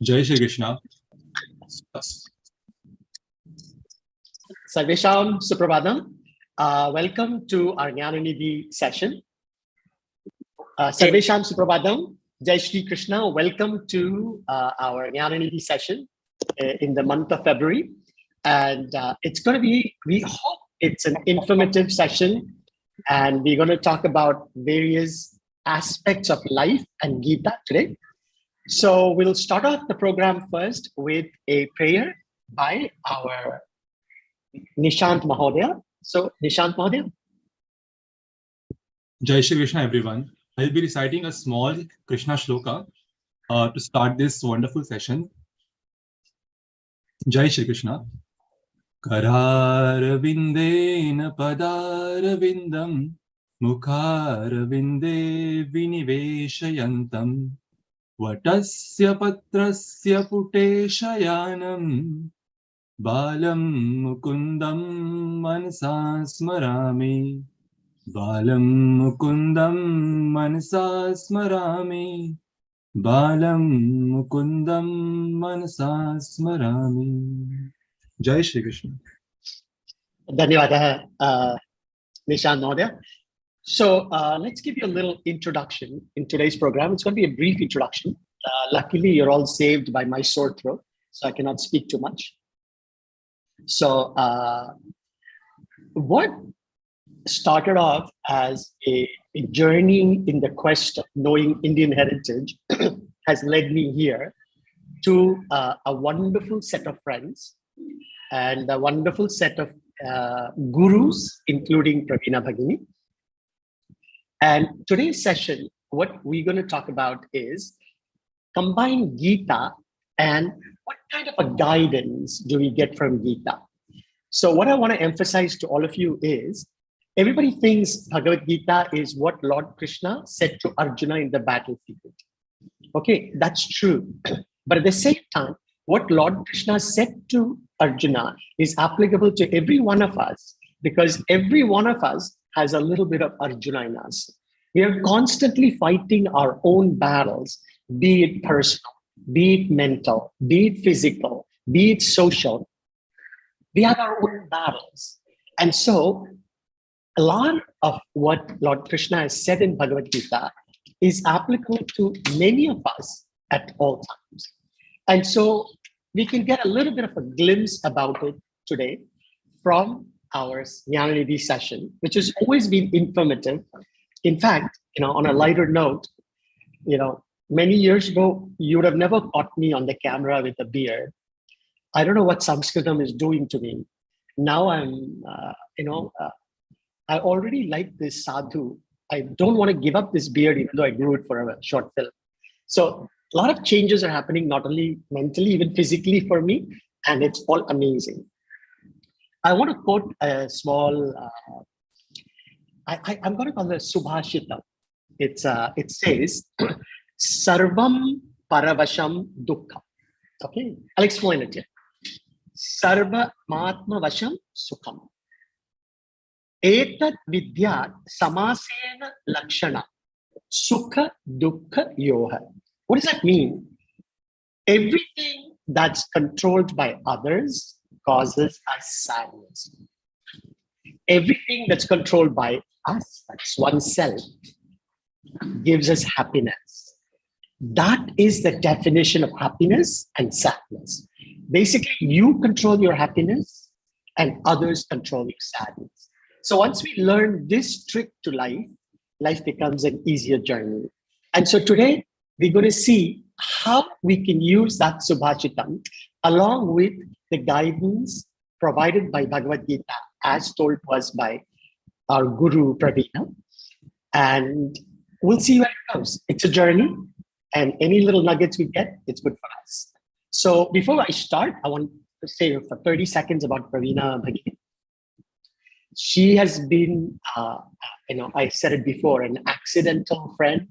Jai Shri Krishna. Sarvesham Suprabhadam. Welcome to our Jnana Nidhi session. Sarvesham Suprabhadam. Jai Shri Krishna. Welcome to our Jnana Nidhi session in the month of February. And it's going to be, we hope it's an informative session. And we're going to talk about various aspects of life and Gita today. So we'll start off the program first with a prayer by our Nishant Mahodaya. So Nishant Mahodaya. Jai Shri Krishna, everyone. I'll be reciting a small Krishna shloka to start this wonderful session. Jai Shri Krishna. Kararvindena padarvindam mukharvinde viniveshayantam vatasya patrasya puteshayanam balam mukundam manasa smarami balam mukundam manasa smarami balam mukundam manasa smarami. Jai Shri Krishna. Dhanyawada, Nishant Mahodaya. So let's give you a little introduction in today's program. It's going to be a brief introduction. Luckily, you're all saved by my sore throat, so I cannot speak too much. So what started off as a journey in the quest of knowing Indian heritage has led me here to a wonderful set of friends and a wonderful set of gurus, including Pravina Bhagini. And today's session, what we're going to talk about is combine Gita and what kind of a guidance do we get from Gita. So what I want to emphasize to all of you is, everybody thinks Bhagavad Gita is what Lord Krishna said to Arjuna in the battlefield. Okay, that's true. But at the same time, what Lord Krishna said to Arjuna is applicable to every one of us, because every one of us has a little bit of Arjuna in us. We are constantly fighting our own battles, be it personal, be it mental, be it physical, be it social. We have our own battles. And so a lot of what Lord Krishna has said in Bhagavad Gita is applicable to many of us at all times. And so we can get a little bit of a glimpse about it today from our Jnana Nidhi session, which has always been informative. In fact, on a lighter note, many years ago, you would have never caught me on the camera with a beard. I don't know what Sanskritam is doing to me. Now I'm, I already like this sadhu. I don't want to give up this beard, even though I grew it for a short film. So a lot of changes are happening, not only mentally, even physically for me, and it's all amazing. I want to quote a small, I'm going to call it a Subhashita. It says, Sarvam Paravasham Dukkha. Okay, I'll explain it here. Sarva Matma Vasham Sukham. Etat Vidyat Samasena Lakshana. Sukha Dukkha Yoha. What does that mean? Everything that's controlled by others causes us sadness. Everything that's controlled by us, that's oneself, gives us happiness. That is the definition of happiness and sadness. Basically, you control your happiness and others control your sadness. So once we learn this trick to life, life becomes an easier journey. And so today, we're going to see how we can use that Subhashitam along with the guidance provided by Bhagavad Gita, as told to us by our Guru Pravina. And we'll see where it goes. It's a journey, and any little nuggets we get, it's good for us. So before I start, I want to say for 30 seconds about Pravina Bhagini. She has been, I said it before, an accidental friend,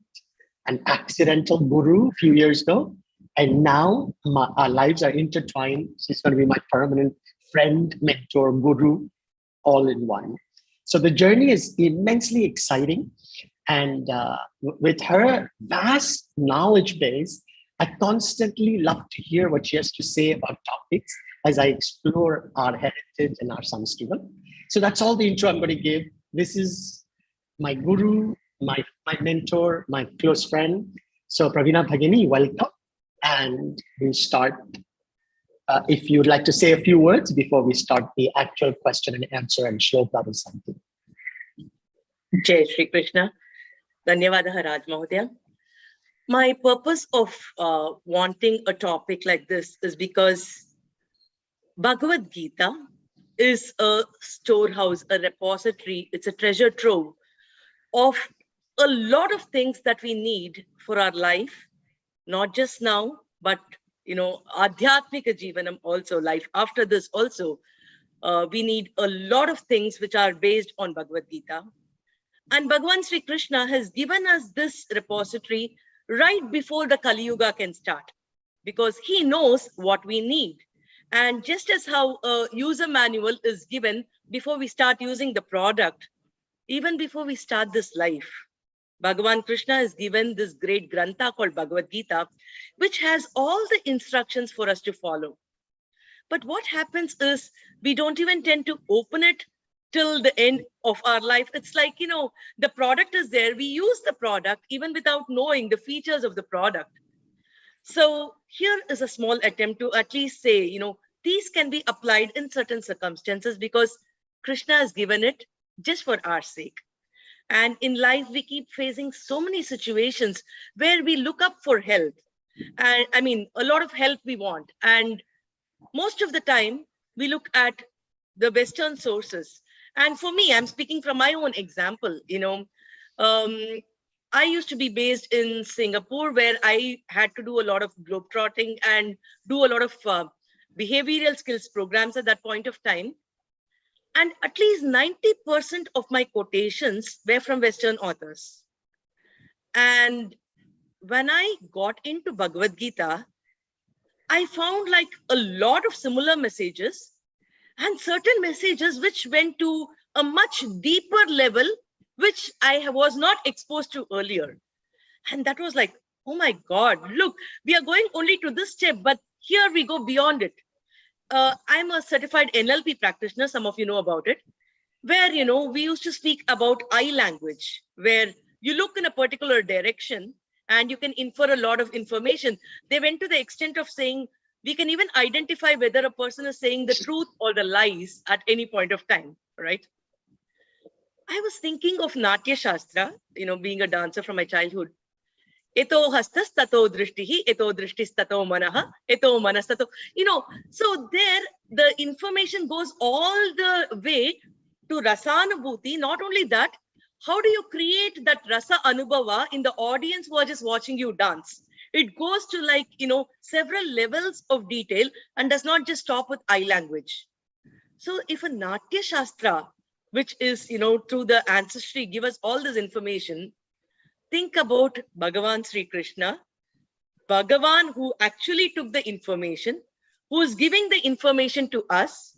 an accidental guru a few years ago. And now our lives are intertwined. She's going to be my permanent friend, mentor, guru, all in one. So the journey is immensely exciting. And with her vast knowledge base, I constantly love to hear what she has to say about topics as I explore our heritage and our Sanskritam. So that's all the intro I'm going to give. This is my guru, my mentor, my close friend. So Pravina Bhagini, welcome. And we start. If you'd like to say a few words before we start the actual question and answer and shloka or something. Jai Shri Krishna. Dhanyavadaha Raj Mahodaya. My purpose of wanting a topic like this is because Bhagavad Gita is a storehouse, a repository, it's a treasure trove of a lot of things that we need for our life, not just now, but Adhyatmika Jivanam also, life after this also. We need a lot of things which are based on Bhagavad Gita. And Bhagavan Sri Krishna has given us this repository right before the Kali Yuga can start, because he knows what we need. And just as how a user manual is given before we start using the product, even before we start this life, Bhagavan Krishna has given this great grantha called Bhagavad Gita, which has all the instructions for us to follow. But what happens is we don't even tend to open it till the end of our life. It's like, the product is there. We use the product even without knowing the features of the product. So here is a small attempt to at least say, these can be applied in certain circumstances because Krishna has given it just for our sake. And in life, we keep facing so many situations where we look up for help. And I mean, a lot of help we want. And most of the time, we look at the Western sources. And for me, I'm speaking from my own example, I used to be based in Singapore, where I had to do a lot of globetrotting and do a lot of behavioral skills programs at that point of time. And at least 90% of my quotations were from Western authors. And when I got into Bhagavad Gita, I found like a lot of similar messages and certain messages which went to a much deeper level, which I was not exposed to earlier. And that was like, oh my God, look, we are going only to this step, but here we go beyond it. I'm a certified NLP practitioner, some of you know about it, where, we used to speak about eye language, where you look in a particular direction and you can infer a lot of information. They went to the extent of saying, we can even identify whether a person is saying the truth or the lies at any point of time, right? I was thinking of Natya Shastra, being a dancer from my childhood. Eto hastas tato drishtihi, eto drishtis tato manaha, eto manas tato. So there the information goes all the way to rasanubhuti. Not only that, how do you create that rasa anubhava in the audience who are just watching you dance? It goes to like, several levels of detail and does not just stop with eye language. So if a Natya Shastra, which is, through the ancestry, give us all this information, think about Bhagavan Sri Krishna, Bhagavan who actually took the information, who is giving the information to us,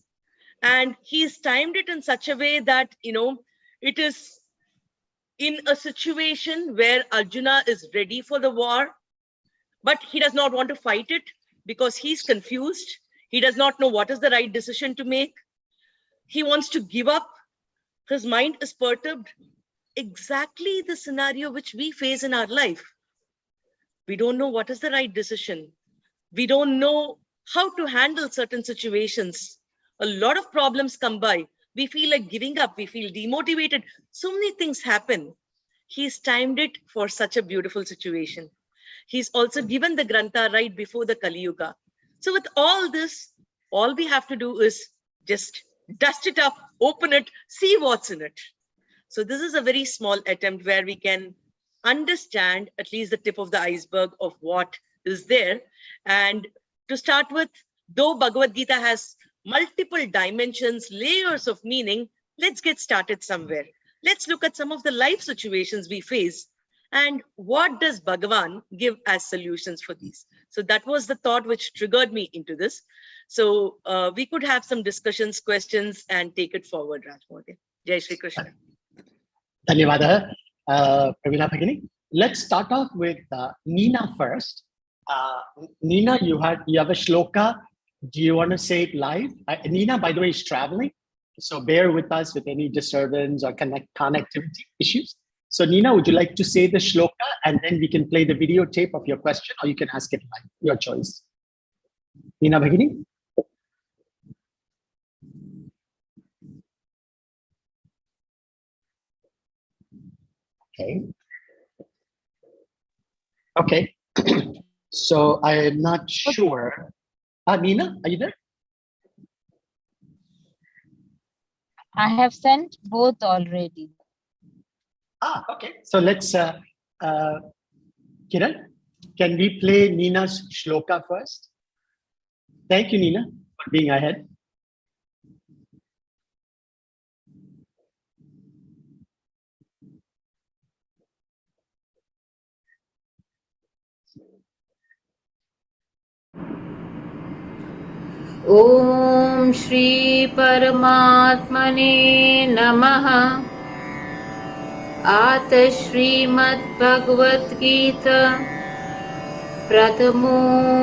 and he's timed it in such a way that, it is in a situation where Arjuna is ready for the war, but he does not want to fight it because he's confused. He does not know what is the right decision to make. He wants to give up. His mind is perturbed. Exactly the scenario which we face in our life. We don't know what is the right decision. We don't know how to handle certain situations. A lot of problems come by. We feel like giving up. We feel demotivated. So many things happen. He's timed it for such a beautiful situation. He's also given the Grantha right before the Kali Yuga. So with all this, all we have to do is just dust it up, open it, see what's in it. So this is a very small attempt where we can understand at least the tip of the iceberg of what is there. And to start with, though Bhagavad Gita has multiple dimensions, layers of meaning, let's get started somewhere. Let's look at some of the life situations we face and what does Bhagavan give as solutions for these. So that was the thought which triggered me into this. So we could have some discussions, questions, and take it forward, Rajmodi. Jai Shri Krishna. Dhanyavada, Pravina Bhagini. Let's start off with Nina first. Nina, you have a shloka. Do you want to say it live? Nina, by the way, is traveling, so bear with us with any disturbance or connectivity issues. So Nina, would you like to say the shloka, and then we can play the videotape of your question, or you can ask it live, your choice. Nina Bhagini? Okay. Okay. So I am not sure. Nina, are you there? I have sent both already. Okay. So let's, Kiran, can we play Nina's shloka first? Thank you, Nina, for being ahead. ॐ श्री परमात्मने नमः। आत श्रीमद्भगवद् गीता प्रथमोऽध्यायः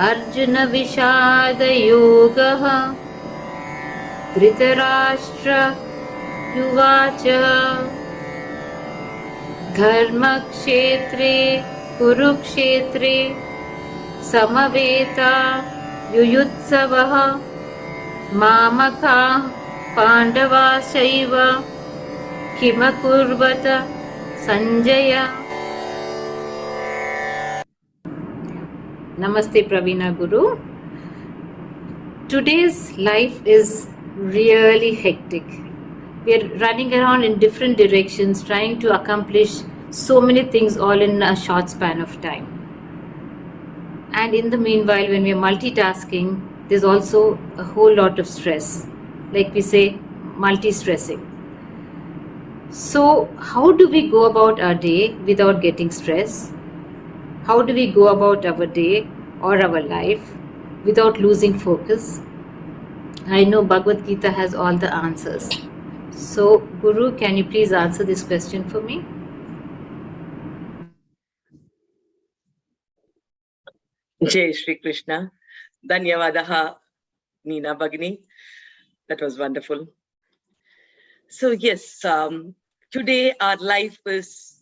अर्जुन विषाद योगः। धृतराष्ट्र उवाच धर्मक्षेत्रे कुरुक्षेत्रे समवेता युयुत्सवः मामकाः पाण्डवाश्चैव किमकुर्वत Sanjay. Namaste Pravina Guru. Today's life is really hectic. We are running around in different directions trying to accomplish so many things all in a short span of time. And in the meanwhile, when we are multitasking, there's also a whole lot of stress. Like we say, multi-stressing. So how do we go about our day without getting stressed? How do we go about our day or our life without losing focus? I know Bhagavad Gita has all the answers. So, Guru, can you please answer this question for me? Jai Shri Krishna. Dhanyavadaha, Nina Bhagini. That was wonderful. So yes, today our life is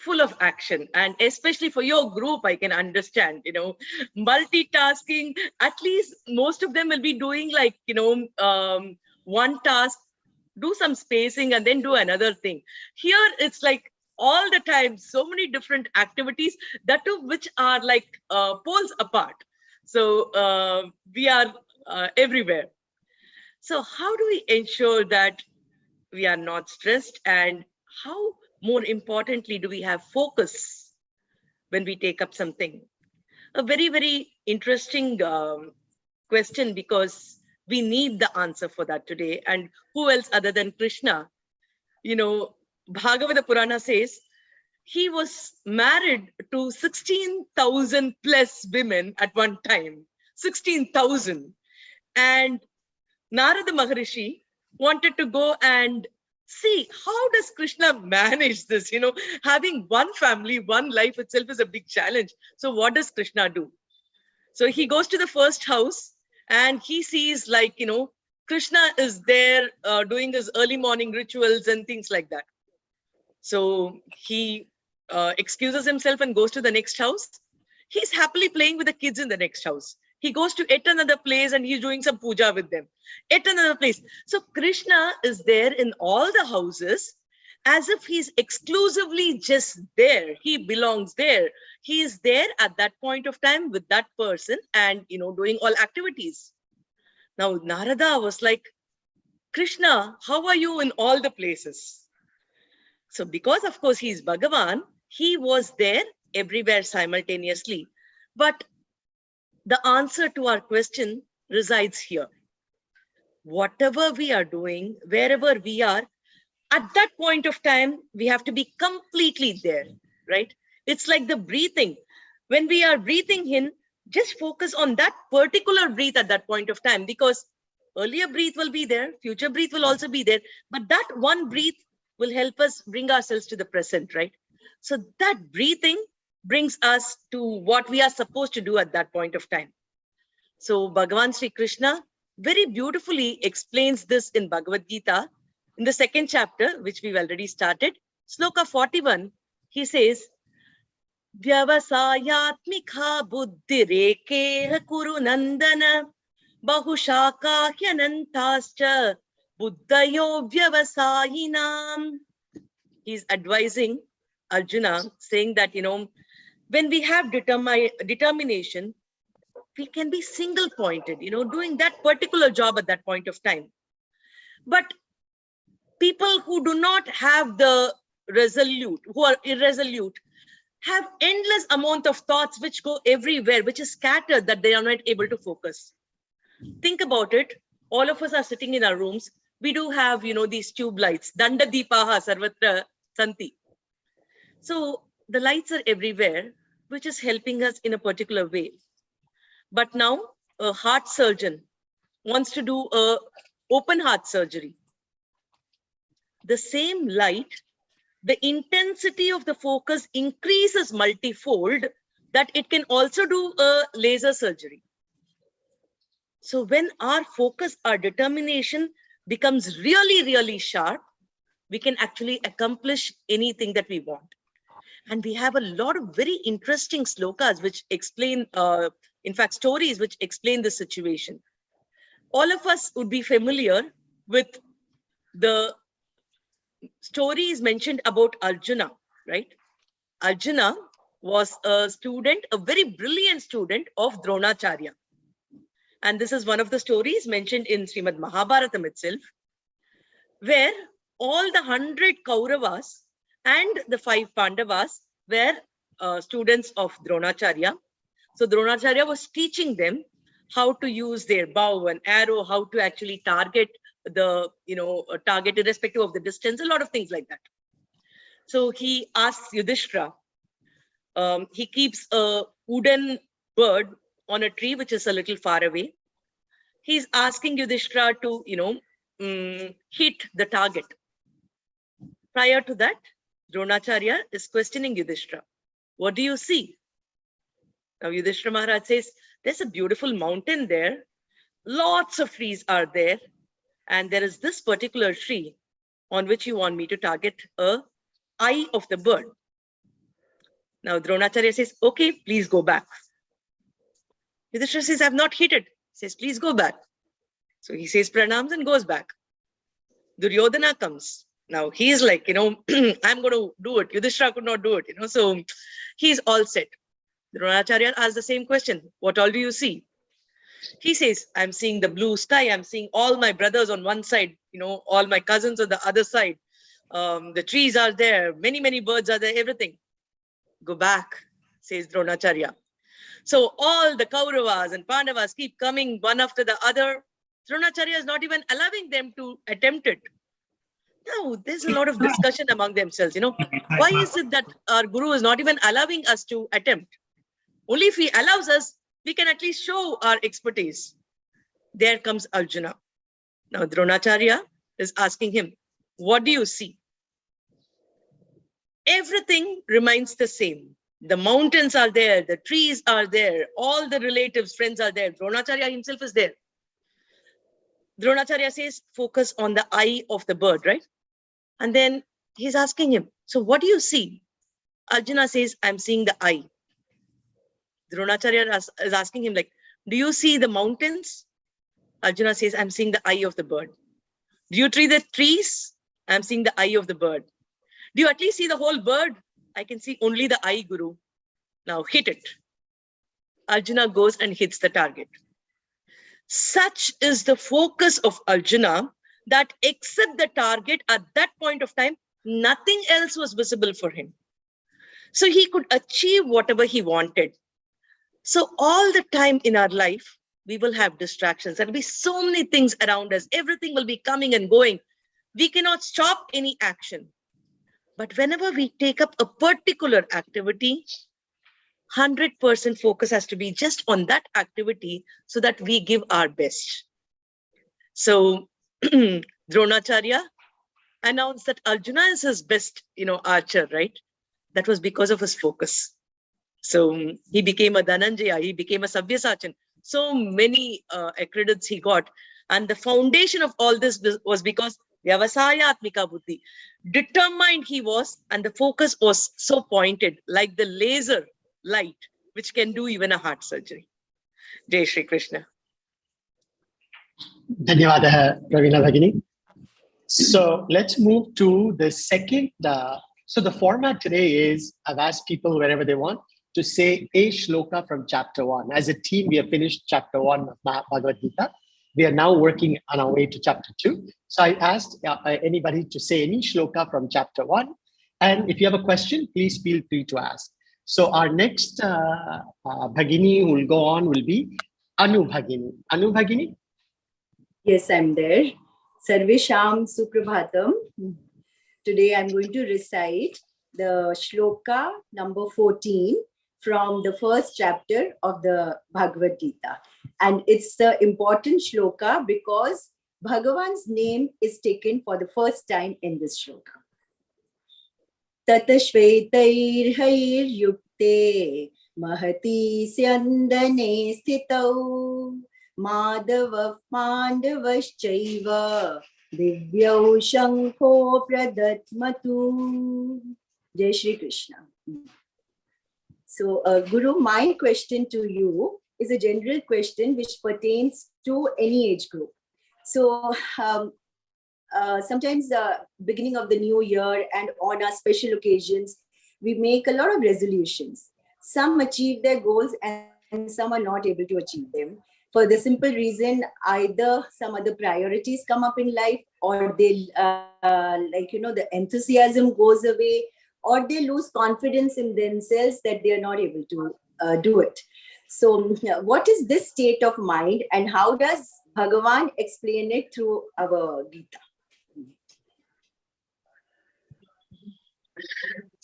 full of action, and especially for your group, I can understand, multitasking. At least most of them will be doing like, one task, do some spacing and then do another thing. Here it's like all the time, so many different activities, that too which are like poles apart. So we are everywhere. So how do we ensure that we are not stressed, and how, more importantly, do we have focus when we take up something? A very, very interesting question, because we need the answer for that today. And who else other than Krishna? Bhagavata Purana says he was married to 16,000 plus women at one time. 16,000. And Narada Maharishi wanted to go and see how does Krishna manage this. Having one family, one life itself is a big challenge. So what does Krishna do? So he goes to the first house and he sees like, Krishna is there doing his early morning rituals and things like that. So he excuses himself and goes to the next house. He's happily playing with the kids in the next house. He goes to yet another place and he's doing some puja with them. Yet another place. So Krishna is there in all the houses as if he's exclusively just there. He belongs there. He is there at that point of time with that person and, doing all activities. Now, Narada was like, Krishna, how are you in all the places? So because, of course, he's Bhagavan, he was there everywhere simultaneously. But the answer to our question resides here. Whatever we are doing, wherever we are, at that point of time, we have to be completely there, right? It's like the breathing. When we are breathing in, just focus on that particular breath at that point of time, because earlier breath will be there, future breath will also be there, but that one breath will help us bring ourselves to the present, right? So that breathing brings us to what we are supposed to do at that point of time. So Bhagavan Sri Krishna very beautifully explains this in Bhagavad Gita in the second chapter, which we've already started. Sloka 41, he says, Vyavasayatmikha buddhirekeha kuru nandana bahushaka hyanantascha buddhayo vyavasayinam. He's advising Arjuna, saying that, when we have determination, we can be single pointed, doing that particular job at that point of time. But people who do not have the resolute, who are irresolute, have endless amount of thoughts which go everywhere, which is scattered, that they are not able to focus. Think about it. All of us are sitting in our rooms. We do have, these tube lights. Danda Deepaha Sarvatra Santi. So the lights are everywhere, which is helping us in a particular way. But now a heart surgeon wants to do a open heart surgery. The same light, the intensity of the focus increases multifold, that it can also do a laser surgery. So when our focus, our determination becomes really, really sharp, we can actually accomplish anything that we want. And we have a lot of very interesting slokas which explain, in fact, stories which explain the situation. All of us would be familiar with the stories mentioned about Arjuna, right? Arjuna was a student, a very brilliant student of Dronacharya. And this is one of the stories mentioned in Srimad Mahabharatam itself, where all the 100 Kauravas and the 5 Pandavas were students of Dronacharya. So Dronacharya was teaching them how to use their bow and arrow, how to actually target the, target irrespective of the distance, a lot of things like that. So he asks Yudhishthira, he keeps a wooden bird on a tree, which is a little far away. He's asking Yudhishthira to, hit the target. Prior to that, Dronacharya is questioning Yudhishthira. What do you see? Now Yudhishthira Maharaj says, there's a beautiful mountain there. Lots of trees are there. And there is this particular tree on which you want me to target a eye of the bird. Now Dronacharya says, okay, please go back. Yudhishthira says, I've not hit it. He says, please go back. So he says pranams and goes back. Duryodhana comes. Now he's like, I'm going to do it. Yudhishthira could not do it, so he's all set. Dronacharya asks the same question. What all do you see? He says, I'm seeing the blue sky. I'm seeing all my brothers on one side, all my cousins on the other side. The trees are there. Many, many birds are there, everything. Go back, says Dronacharya. So all the Kauravas and Pandavas keep coming one after the other. Dronacharya is not even allowing them to attempt it. Now, there's a lot of discussion among themselves, Why is it that our Guru is not even allowing us to attempt? Only if he allows us, we can at least show our expertise. There comes Arjuna. Now, Dronacharya is asking him, what do you see? Everything remains the same. The mountains are there, the trees are there, all the relatives, friends are there. Dronacharya himself is there. Dronacharya says, focus on the eye of the bird, right? And then he's asking him, so what do you see? Arjuna says, I'm seeing the eye. Dronacharya is asking him, do you see the mountains? Arjuna says, I'm seeing the eye of the bird. Do you see the trees? I'm seeing the eye of the bird. Do you at least see the whole bird? I can see only the eye, Guru. Now hit it. Arjuna goes and hits the target. Such is the focus of Arjuna that except the target at that point of time, nothing else was visible for him. So he could achieve whatever he wanted. So all the time in our life, we will have distractions. There will be so many things around us. Everything will be coming and going. We cannot stop any action. But whenever we take up a particular activity, 100% focus has to be just on that activity so that we give our best. So Dronacharya announced that Arjuna is his best, archer, right? That was because of his focus. So he became a Dhananjaya, he became a Savyasachan. So many accredits he got. And the foundation of all this was because Vyavasayatmika Buddhi. Determined he was, and the focus was so pointed, like the laser light, which can do even a heart surgery. Jai Shri Krishna. Dhanyavadaha, Ravina Bhagini. So let's move to the second. So the format today is I've asked people wherever they want to say a shloka from chapter 1. As a team, we have finished chapter 1 of Bhagavad Gita. We are now working on our way to chapter 2. So I asked anybody to say any shloka from chapter 1. And if you have a question, please feel free to ask. So our next Bhagini who will go on will be Anu Bhagini. Anu Bhagini? Yes, I'm there. Sarvesham Suprabhatam. Today I'm going to recite the shloka number 14 from the first chapter of the Bhagavad Gita. And it's the important shloka because Bhagavan's name is taken for the first time in this shloka. Tatashvetair yukte mahati syandane sthitau Madhava Pandavaschaiva Divyau Shankho Pradatmatu. Jai Shri Krishna. So, Guru, my question to you is a general question which pertains to any age group. So, sometimes the beginning of the new year and on our special occasions, we make a lot of resolutions. Some achieve their goals and some are not able to achieve them. For the simple reason, either some other priorities come up in life, or they, the enthusiasm goes away, or they lose confidence in themselves that they are not able to do it. So what is this state of mind and how does Bhagavan explain it through our Gita?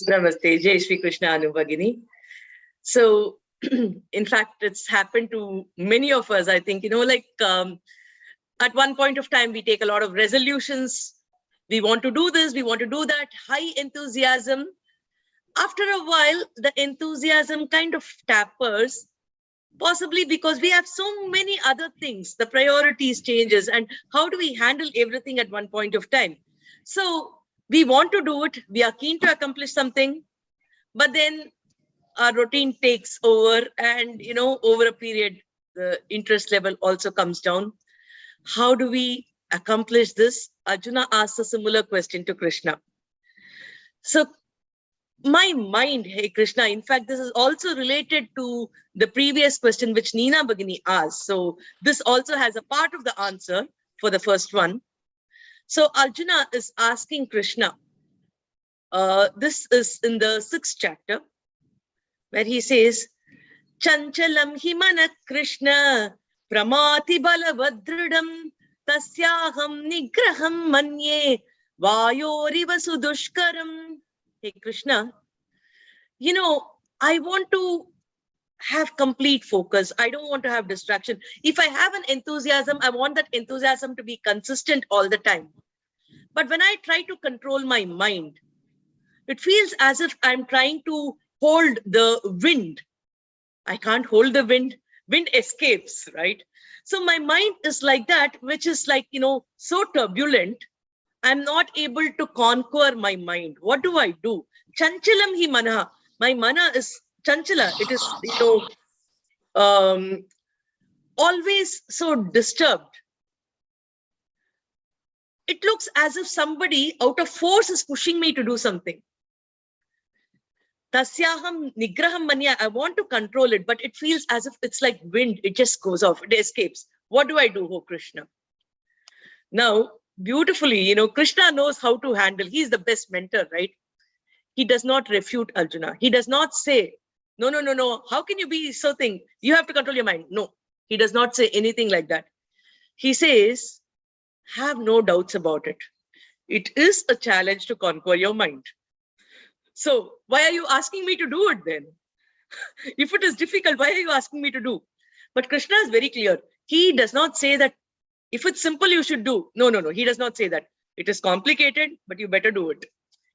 Namaste, Jai Shri Krishna, Anu Bhagini. So, in fact, it's happened to many of us. I think, at one point of time, we take a lot of resolutions. We want to do this, we want to do that, high enthusiasm. After a while, the enthusiasm kind of tapers, possibly because we have so many other things, the priorities changes, and how do we handle everything at one point of time? So we want to do it, we are keen to accomplish something, but then our routine takes over and, over a period, the interest level also comes down. How do we accomplish this? Arjuna asks a similar question to Krishna. So my mind, hey Krishna, in fact, this is also related to the previous question which Neena Bhagini asked. So this also has a part of the answer for the first one. So Arjuna is asking Krishna, this is in the 6th chapter, where he says, Chanchalam himana Krishna pramati balavadridam tasyaham nigraham manye vayoriva sudushkaram. Hey Krishna, I want to have complete focus. I don't want to have distraction. If I have an enthusiasm, I want that enthusiasm to be consistent all the time. But when I try to control my mind, it feels as if I'm trying to hold the wind. I can't hold the wind. Wind escapes, right? So my mind is like that, which is like, so turbulent. I'm not able to conquer my mind. What do I do? Chanchalam hi mana. My mana is chanchala. It is, always so disturbed. It looks as if somebody out of force is pushing me to do something. Tasyaham nigraham manya. I want to control it, but it feels as if it's like wind. It just goes off. It escapes. What do I do, oh Krishna? Now, beautifully, Krishna knows how to handle. He's the best mentor, right? He does not refute Arjuna. He does not say, no. How can you be so thing? You have to control your mind. No, he does not say anything like that. He says, have no doubts about it. It is a challenge to conquer your mind. So why are you asking me to do it then? If it is difficult, why are you asking me to do? But Krishna is very clear. He does not say that if it's simple, you should do. No. He does not say that. It is complicated, but you better do it.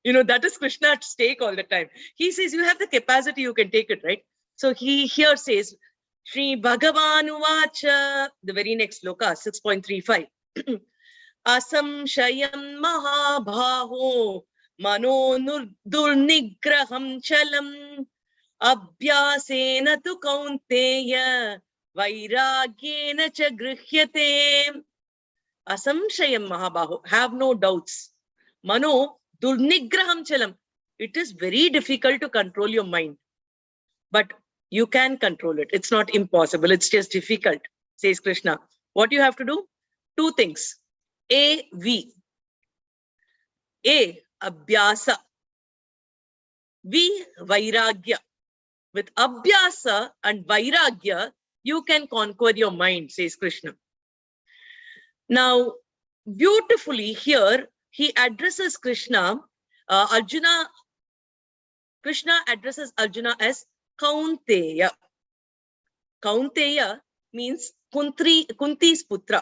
That is Krishna's take all the time. He says, you have the capacity, you can take it, right? So he here says, Shri Bhagavan Uvacha, the very next sloka, 6.35. Asamshayam mahabhaho mano durnigraham chalam abhyasena tu kaunteya vairagyena cha grihyate. Asamshayam mahabhaho, have no doubts. Mano durnigraham chalam. It is very difficult to control your mind, but you can control it. It's not impossible. It's just difficult, says Krishna. What you have to do? Two things. A, abhyasa. V, vairagya. With abhyasa and vairagya, you can conquer your mind, says Krishna. Now, beautifully here, he addresses Krishna, Krishna addresses Arjuna as Kaunteya. Kaunteya means Kunti's putra.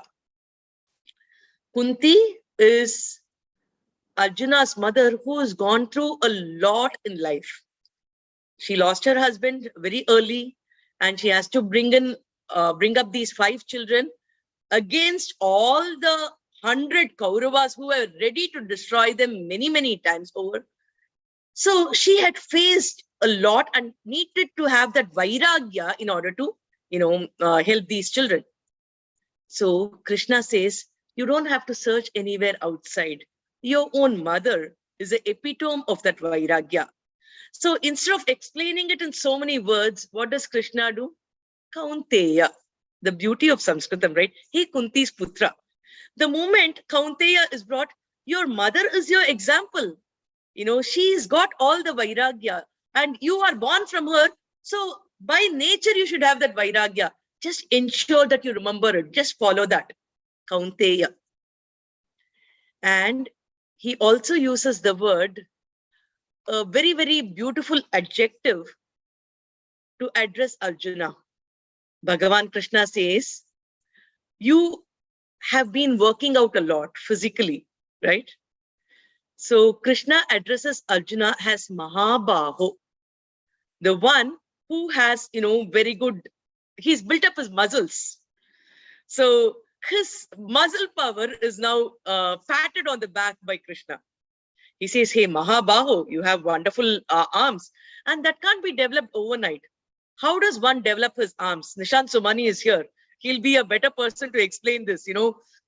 Kunti is Arjuna's mother, who has gone through a lot in life. She lost her husband very early, and she has to bring up these 5 children against all the 100 Kauravas who were ready to destroy them many, many times over. So she had faced a lot and needed to have that vairagya in order to, help these children. So Krishna says, you don't have to search anywhere outside. Your own mother is the epitome of that vairagya. So instead of explaining it in so many words, what does Krishna do? Kaunteya, the beauty of Sanskritam, right? He Kunti's putra. The moment Kaunteya is brought, your mother is your example. She's got all the vairagya and you are born from her. So by nature, you should have that vairagya. Just ensure that you remember it. Just follow that. Kaunteya. And he also uses the word, a very, very beautiful adjective to address Arjuna. Bhagavan Krishna says, you have been working out a lot physically, right? So Krishna addresses Arjuna as Mahabaho, the one who has, very good, he's built up his muscles. So his muscle power is now patted on the back by Krishna. He says, hey, Mahabaho, you have wonderful arms. And that can't be developed overnight. How does one develop his arms? Nishant Somani is here. He'll be a better person to explain this.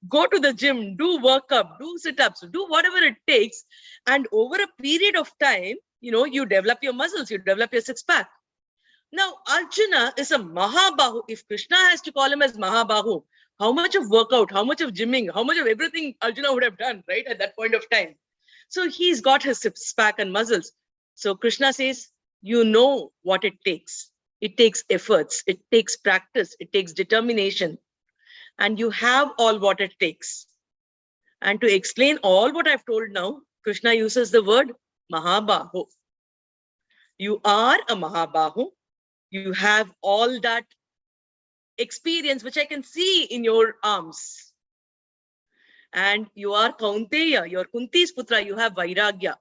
Go to the gym, do workup, do sit-ups, do whatever it takes. And over a period of time, you develop your muscles, you develop your six-pack. Now, Arjuna is a Mahabahu. If Krishna has to call him as Mahabahu, how much of workout, how much of gymming, how much of everything Arjuna would have done, right, at that point of time. So he's got his six-pack and muscles. So Krishna says, you know what it takes. It takes efforts, it takes practice, it takes determination. And you have all what it takes. And to explain all what I've told now, Krishna uses the word Mahabahu. You are a Mahabahu. You have all that experience, which I can see in your arms. And you are Kaunteya, you're Kunti's putra, you have Vairagya.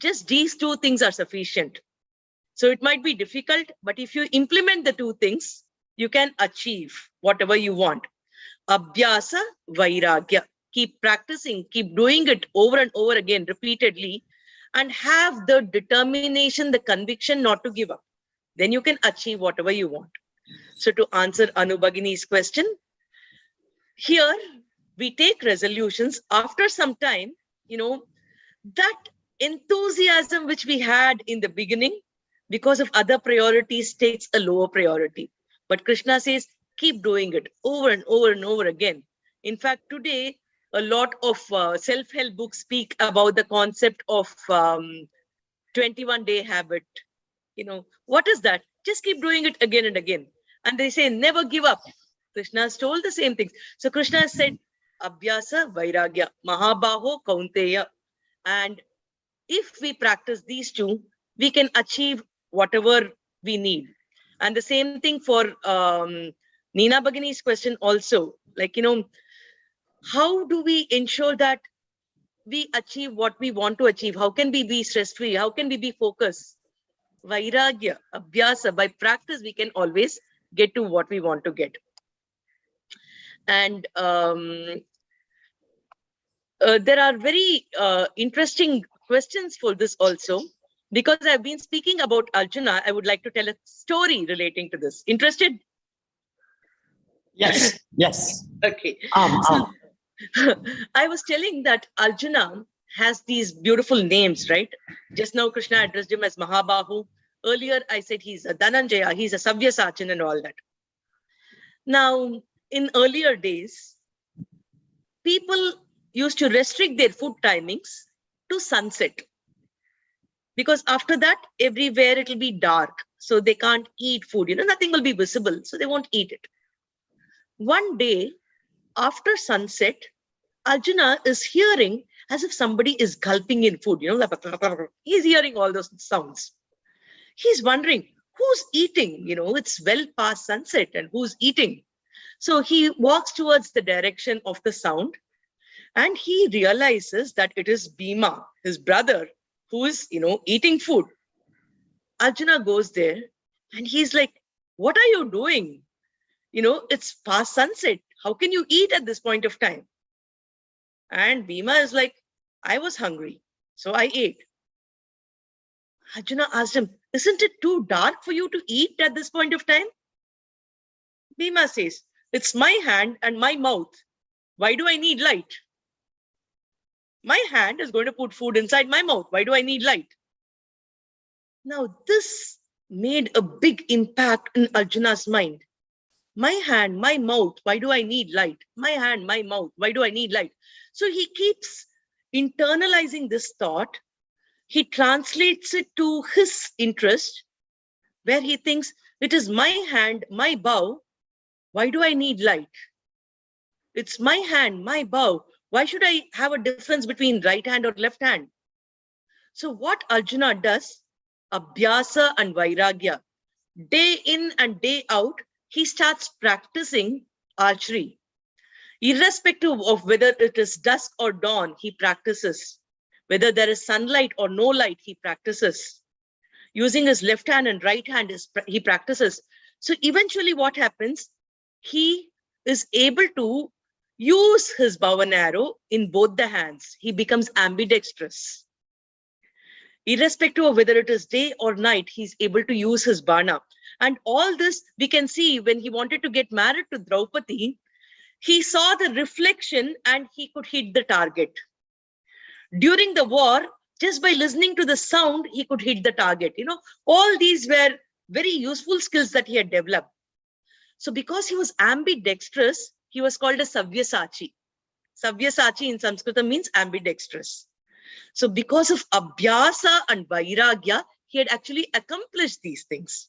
Just these 2 things are sufficient. So it might be difficult, but if you implement the 2 things, you can achieve whatever you want. Abhyasa, Vairagya. Keep practicing, keep doing it over and over again, repeatedly, and have the determination, the conviction not to give up. Then you can achieve whatever you want. So to answer Anubhagini's question, here we take resolutions after some time, that enthusiasm which we had in the beginning, because of other priorities, takes a lower priority. But Krishna says, keep doing it over and over and over again. In fact, today, a lot of self-help books speak about the concept of 21-day habit. What is that? Just keep doing it again and again. And they say, never give up. Krishna has told the same things. So Krishna has said, Abhyasa, Vairagya, Mahabaho, Kaunteya. And if we practice these 2, we can achieve whatever we need. And the same thing for Neena Bhagini's question also. Like, how do we ensure that we achieve what we want to achieve? How can we be stress-free? How can we be focused? vairagya, abhyasa. By practice, we can always get to what we want to get. And there are very interesting questions for this also. Because I've been speaking about Arjuna, I would like to tell a story relating to this. Interested? Yes, yes. Okay. So, I was telling that Arjuna has these beautiful names, right? Just now Krishna addressed him as Mahabahu. Earlier I said he's a Dhananjaya, he's a Savyasachin and all that. Now, in earlier days, people used to restrict their food timings to sunset. Because after that, everywhere it will be dark. So they can't eat food, nothing will be visible. So they won't eat it. One day, after sunset, Arjuna is hearing as if somebody is gulping in food, he's hearing all those sounds. He's wondering, who's eating? It's well past sunset and who's eating? So he walks towards the direction of the sound and he realizes that it is Bhima, his brother, who is, eating food. Arjuna goes there and he's like, what are you doing? It's past sunset. How can you eat at this point of time? And Bhima is like, I was hungry, so I ate. Arjuna asked him, isn't it too dark for you to eat at this point of time? Bhima says, it's my hand and my mouth. Why do I need light? My hand is going to put food inside my mouth. Why do I need light? Now, this made a big impact in Arjuna's mind. My hand, my mouth, why do I need light? My hand, my mouth, why do I need light? So he keeps internalizing this thought. He translates it to his interest, where he thinks, it is my hand, my bow, why do I need light? It's my hand, my bow, why should I have a difference between right hand or left hand? So what Arjuna does, abhyasa and vairagya, day in and day out, he starts practicing archery. Irrespective of whether it is dusk or dawn, he practices. Whether there is sunlight or no light, he practices. Using his left hand and right hand, he practices. So eventually what happens, he is able to use his bow and arrow in both the hands. He becomes ambidextrous. Irrespective of whether it is day or night, he's able to use his bana. And all this we can see when he wanted to get married to Draupadi, he saw the reflection and he could hit the target. During the war, just by listening to the sound, he could hit the target. All these were very useful skills that he had developed. So because he was ambidextrous, he was called a Savyasachi. Savyasachi in Sanskrit means ambidextrous. So because of abhyasa and vairagya, he had actually accomplished these things.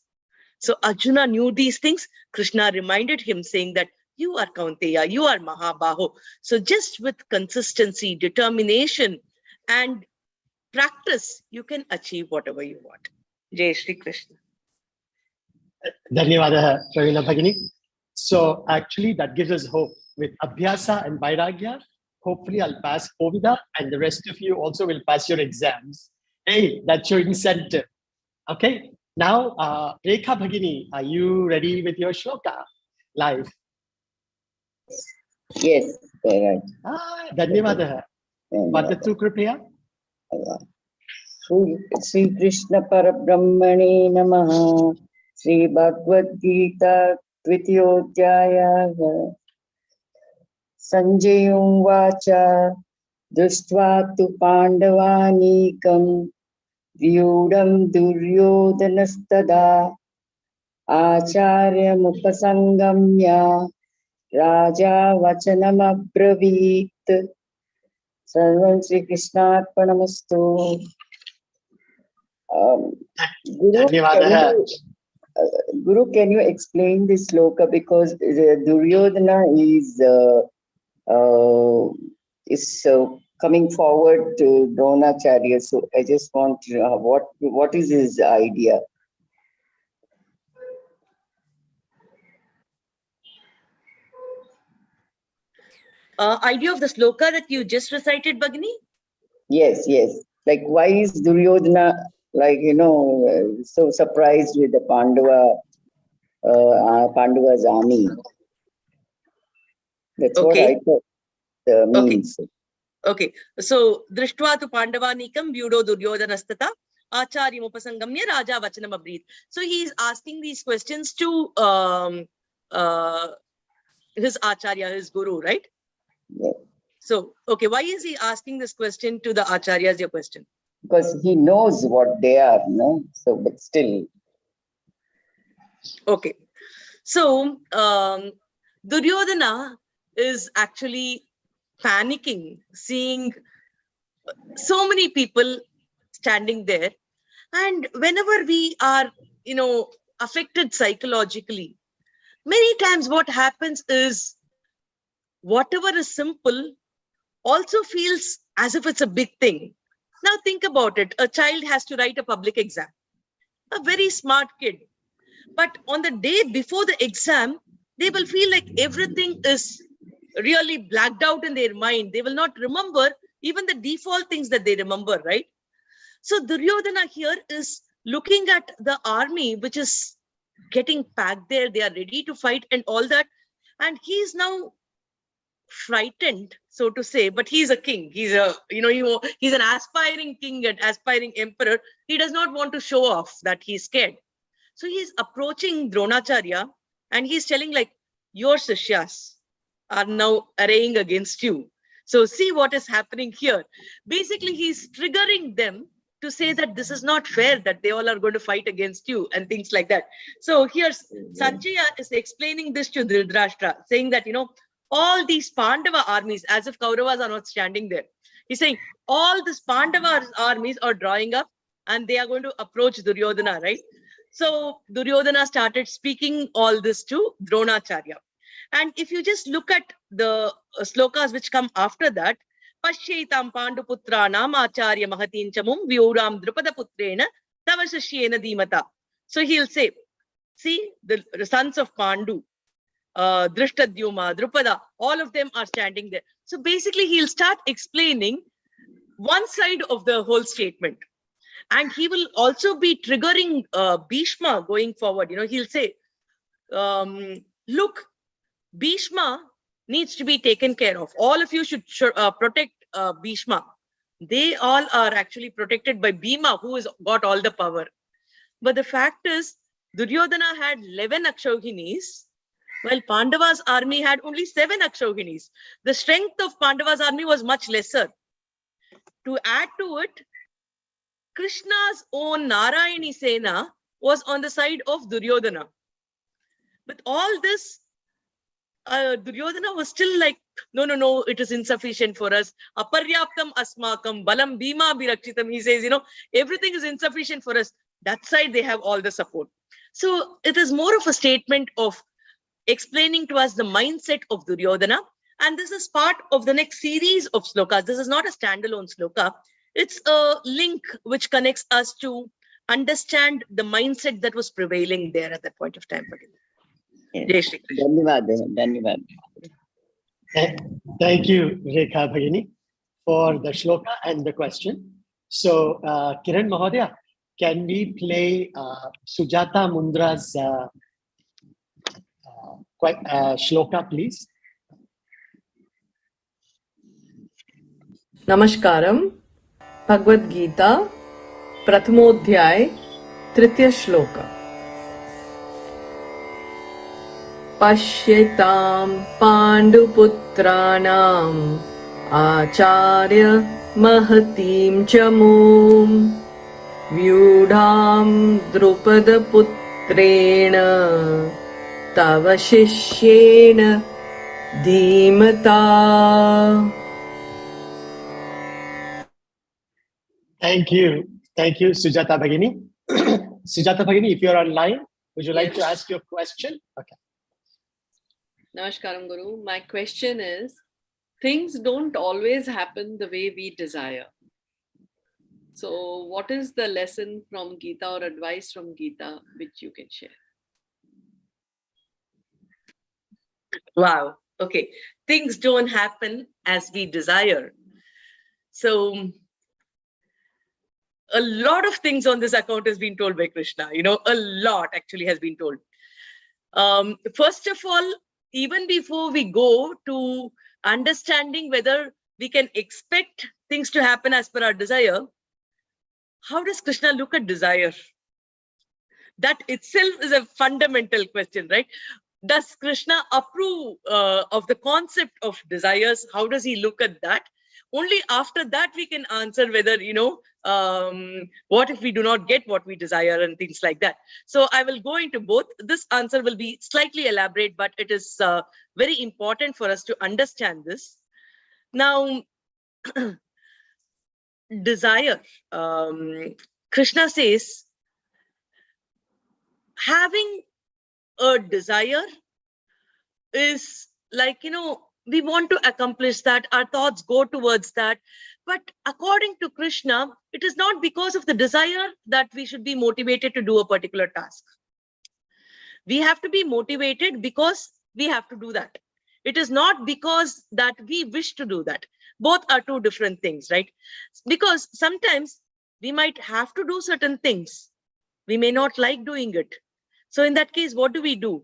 So Arjuna knew these things. Krishna reminded him saying that you are Kaunteya, you are Mahabaho. So just with consistency, determination, and practice, you can achieve whatever you want. Jai Shri Krishna. Dhanyavada, Pravina Bhagini. So actually that gives us hope. With Abhyasa and Vairagya, hopefully I'll pass Ovida and the rest of you also will pass your exams. Hey, that's your incentive. Okay, now Rekha Bhagini, are you ready with your shloka live? Yes, right. Dhanyavada. Vadatu Kripaya. Sri Krishna Parabrahmane Namaha. Sri Bhagavad Gita Dvitiyodhyaya. Sanjayum Vacha Dushtva tu Pandavanikam Vyudam Duryodhanastada Acharya Mupasangamya Raja Vachanam Abravit. Sarvam Sri Krishna Arpanamastu. Guru, can you explain this sloka, because Duryodhana is coming forward to Dronacharya. So I just want to know what is his idea? Idea of the sloka that you just recited, Bhagini? Yes, yes. Like, why is Duryodhana like, so surprised with the Pandava's army. That's what Okay. I thought means. Okay. So, Drishtva tu Pandavanikam Vyudo Duryodhanastata Acharyam Upasangamya Raja Vachanam Abreet. So, he is asking these questions to his Acharya, his Guru, right? Yeah. So, okay, why is he asking this question to the Acharyas, your question? Because he knows what they are, no? So, but still. Okay. So, Duryodhana is actually panicking, seeing so many people standing there. And whenever we are, affected psychologically, many times what happens is whatever is simple also feels as if it's a big thing. Now think about it. A child has to write a public exam, a very smart kid. But on the day before the exam, they will feel like everything is really blacked out in their mind. They will not remember even the default things that they remember, right? So Duryodhana here is looking at the army, which is getting packed there. They are ready to fight and all that. And he's now frightened, so to say, but he's a king. He's he's an aspiring king and aspiring emperor. He does not want to show off that he's scared. So he's approaching Dronacharya and he's telling like, your Sishyas are now arraying against you. So see what is happening here. Basically, he's triggering them to say that this is not fair, that they all are going to fight against you and things like that. So here's Sanjaya is explaining this to Dhritarashtra, saying that, all these Pandava armies, as if Kauravas are not standing there. He's saying all these Pandava armies are drawing up and they are going to approach Duryodhana, right? So Duryodhana started speaking all this to Dronacharya. And if you just look at the slokas which come after that, Pashyetam Panduputranam Acharya Mahatin Chamum Vyuram Drupada Putrena Tavasashyena Dhimata. So he'll say, see, the sons of Pandu, Drishtadyuma, Drupada, all of them are standing there. So basically, he'll start explaining one side of the whole statement. And he will also be triggering Bhishma going forward. He'll say, look, Bhishma needs to be taken care of. All of you should protect Bhishma. They all are actually protected by Bhima, who has got all the power. But the fact is, Duryodhana had 11 Akshauhinis, while Pandava's army had only 7 Akshauhinis. The strength of Pandava's army was much lesser. To add to it, Krishna's own Narayani Sena was on the side of Duryodhana. With all this, Duryodhana was still like, no, it is insufficient for us. Aparyaptam asmakam balam bhima birakshitam. He says, everything is insufficient for us. That side, they have all the support. So it is more of a statement of explaining to us the mindset of Duryodhana. And this is part of the next series of slokas. This is not a standalone sloka. It's a link which connects us to understand the mindset that was prevailing there at that point of time. Jai Shri Krishna. Dhanyavad. Thank you, Rekha Bhagini, for the shloka and the question. So, Kiran Mahodaya, can we play Sujata Mundra's shloka, please? Namaskaram. Bhagavad Gita, Prathamodhyay, Tritiya Shloka. Pashyetam Panduputranam Acharya Mahatim Chamum Vyudham Drupada Putrena Tava Shishyena Dhimata. Thank you. Thank you, Sujata Bhagini. Sujata Bhagini, if you're online, would you like to ask your question? Okay. Namaskaram, Guru. My question is, things don't always happen the way we desire. So what is the lesson from Gita or advice from Gita which you can share? Wow. Okay. Things don't happen as we desire. So a lot of things on this account has been told by Krishna. A lot actually has been told. First of all, even before we go to understanding whether we can expect things to happen as per our desire, how does Krishna look at desire? That itself is a fundamental question, right? Does Krishna approve of the concept of desires? How does he look at that? Only after that we can answer whether, what if we do not get what we desire and things like that. So I will go into both. This answer will be slightly elaborate, but it is very important for us to understand this. Now, desire. Krishna says, having a desire is like, we want to accomplish that, our thoughts go towards that. But according to Krishna, it is not because of the desire that we should be motivated to do a particular task. We have to be motivated because we have to do that. It is not because that we wish to do that. Both are two different things, right? Because sometimes we might have to do certain things. We may not like doing it. So in that case, what do?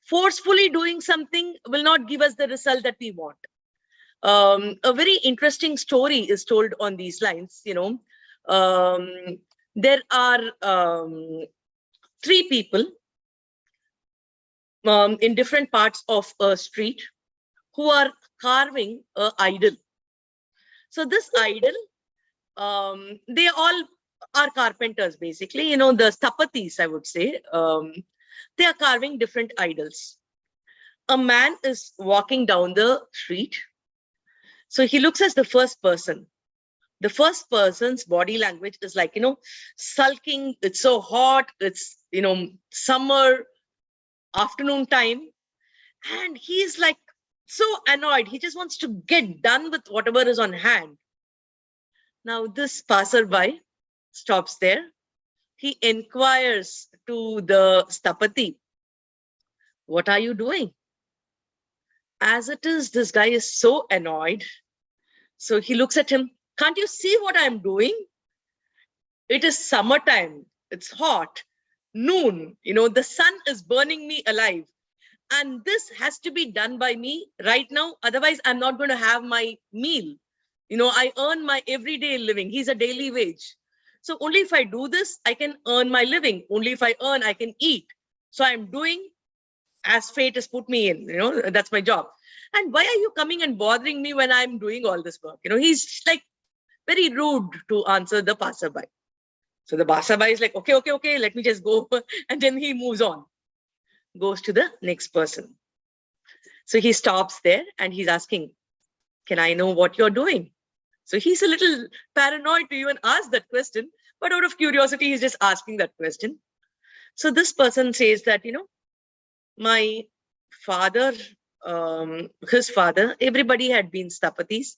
Forcefully doing something will not give us the result that we want. A very interesting story is told on these lines. There are 3 people in different parts of a street who are carving an idol. So this idol, they all are carpenters, basically. The stapatis, I would say. They are carving different idols. A man is walking down the street. So he looks at the first person. The first person's body language is like, sulking. It's so hot. It's, summer afternoon time. And he's like so annoyed. He just wants to get done with whatever is on hand. Now this passerby stops there. He inquires to the stapati, what are you doing? As it is, this guy is so annoyed. So he looks at him. Can't you see what I'm doing? It is summertime. It's hot. Noon. The sun is burning me alive. And this has to be done by me right now. Otherwise, I'm not going to have my meal. I earn my everyday living. He's a daily wage. So only if I do this, I can earn my living. Only if I earn, I can eat. So I'm doing as fate has put me in, that's my job. And why are you coming and bothering me when I'm doing all this work? He's like very rude to answer the passerby. So the passerby is like, okay, let me just go. And then he moves on, goes to the next person. So he stops there and he's asking, can I know what you're doing? So he's a little paranoid to even ask that question, but out of curiosity, he's just asking that question. So this person says that, my father, his father, everybody had been stapatis.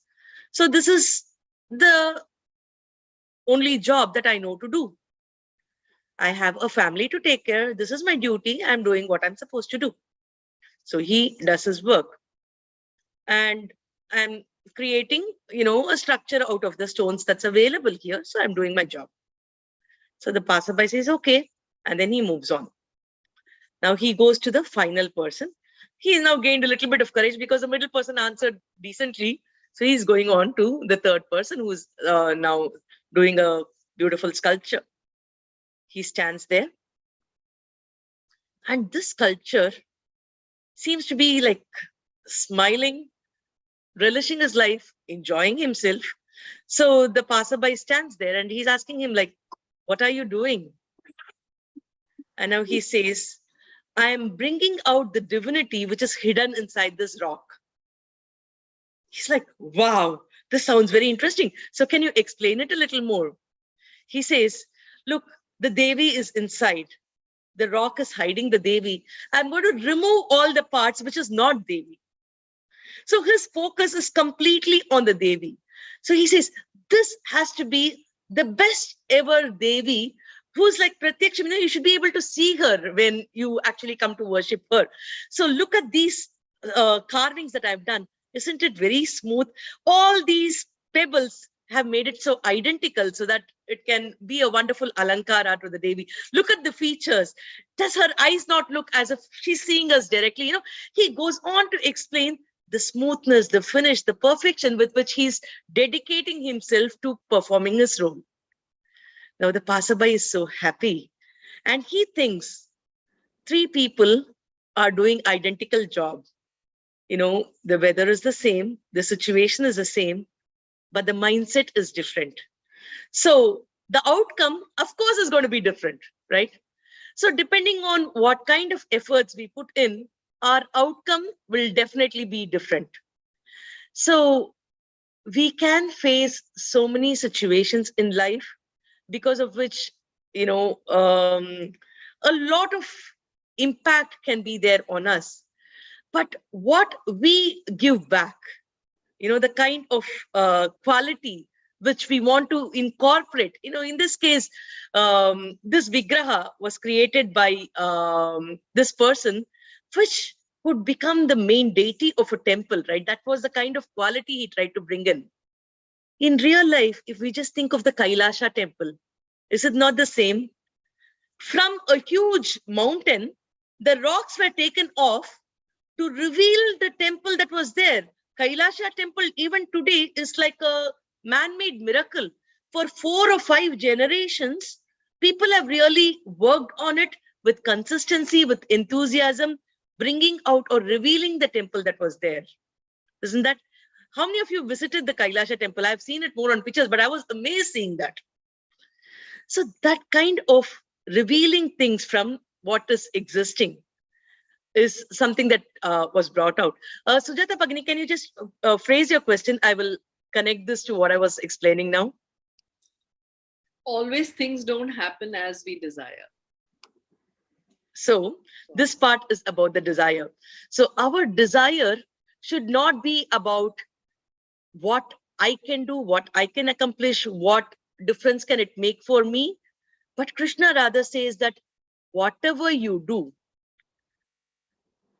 So this is the only job that I know to do. I have a family to take care. This is my duty. I'm doing what I'm supposed to do. So he does his work. And I'm creating, a structure out of the stones that's available here. So I'm doing my job. So the passerby says, okay. And then he moves on. Now he goes to the final person. He now gained a little bit of courage because the middle person answered decently. So he's going on to the third person who's now doing a beautiful sculpture. He stands there. And this sculpture seems to be like smiling, relishing his life, enjoying himself. So the passerby stands there and he's asking him like, what are you doing? And now he says, I am bringing out the divinity which is hidden inside this rock. He's like, wow, this sounds very interesting. So can you explain it a little more? He says, look, the Devi is inside. The rock is hiding the Devi. I'm going to remove all the parts which is not Devi. So his focus is completely on the Devi. So he says, this has to be the best ever Devi who's like Pratyaksham. You should be able to see her when you actually come to worship her. So look at these carvings that I've done. Isn't it very smooth? All these pebbles have made it so identical so that it can be a wonderful alankara to the Devi. Look at the features. Does her eyes not look as if she's seeing us directly? You know, he goes on to explain the smoothness, the finish, the perfection with which he's dedicating himself to performing his role. Now the passerby is so happy and he thinks 3 people are doing identical job. You know, the weather is the same, the situation is the same, but the mindset is different. So the outcome, of course, is going to be different, right? So depending on what kind of efforts we put in, our outcome will definitely be different. So we can face so many situations in life because of which, you know, a lot of impact can be there on us. But what we give back, you know, the kind of quality which we want to incorporate, you know, in this case, this Vigraha was created by this person, which would become the main deity of a temple, right? That was the kind of quality he tried to bring in. In real life, if we just think of the Kailasha temple, is it not the same? From a huge mountain, the rocks were taken off to reveal the temple that was there. Kailasha temple even today is like a man-made miracle. For 4 or 5 generations, people have really worked on it with consistency, with enthusiasm, bringing out or revealing the temple that was there. Isn't that? How many of you visited the Kailasha temple? I've seen it more on pictures, but I was amazed seeing that. So that kind of revealing things from what is existing is something that was brought out. Sujata Pagni, can you just phrase your question? I will connect this to what I was explaining now. Always things don't happen as we desire. So this part is about the desire. So our desire should not be about what I can do, what I can accomplish, what difference can it make for me. But Krishna rather says that whatever you do,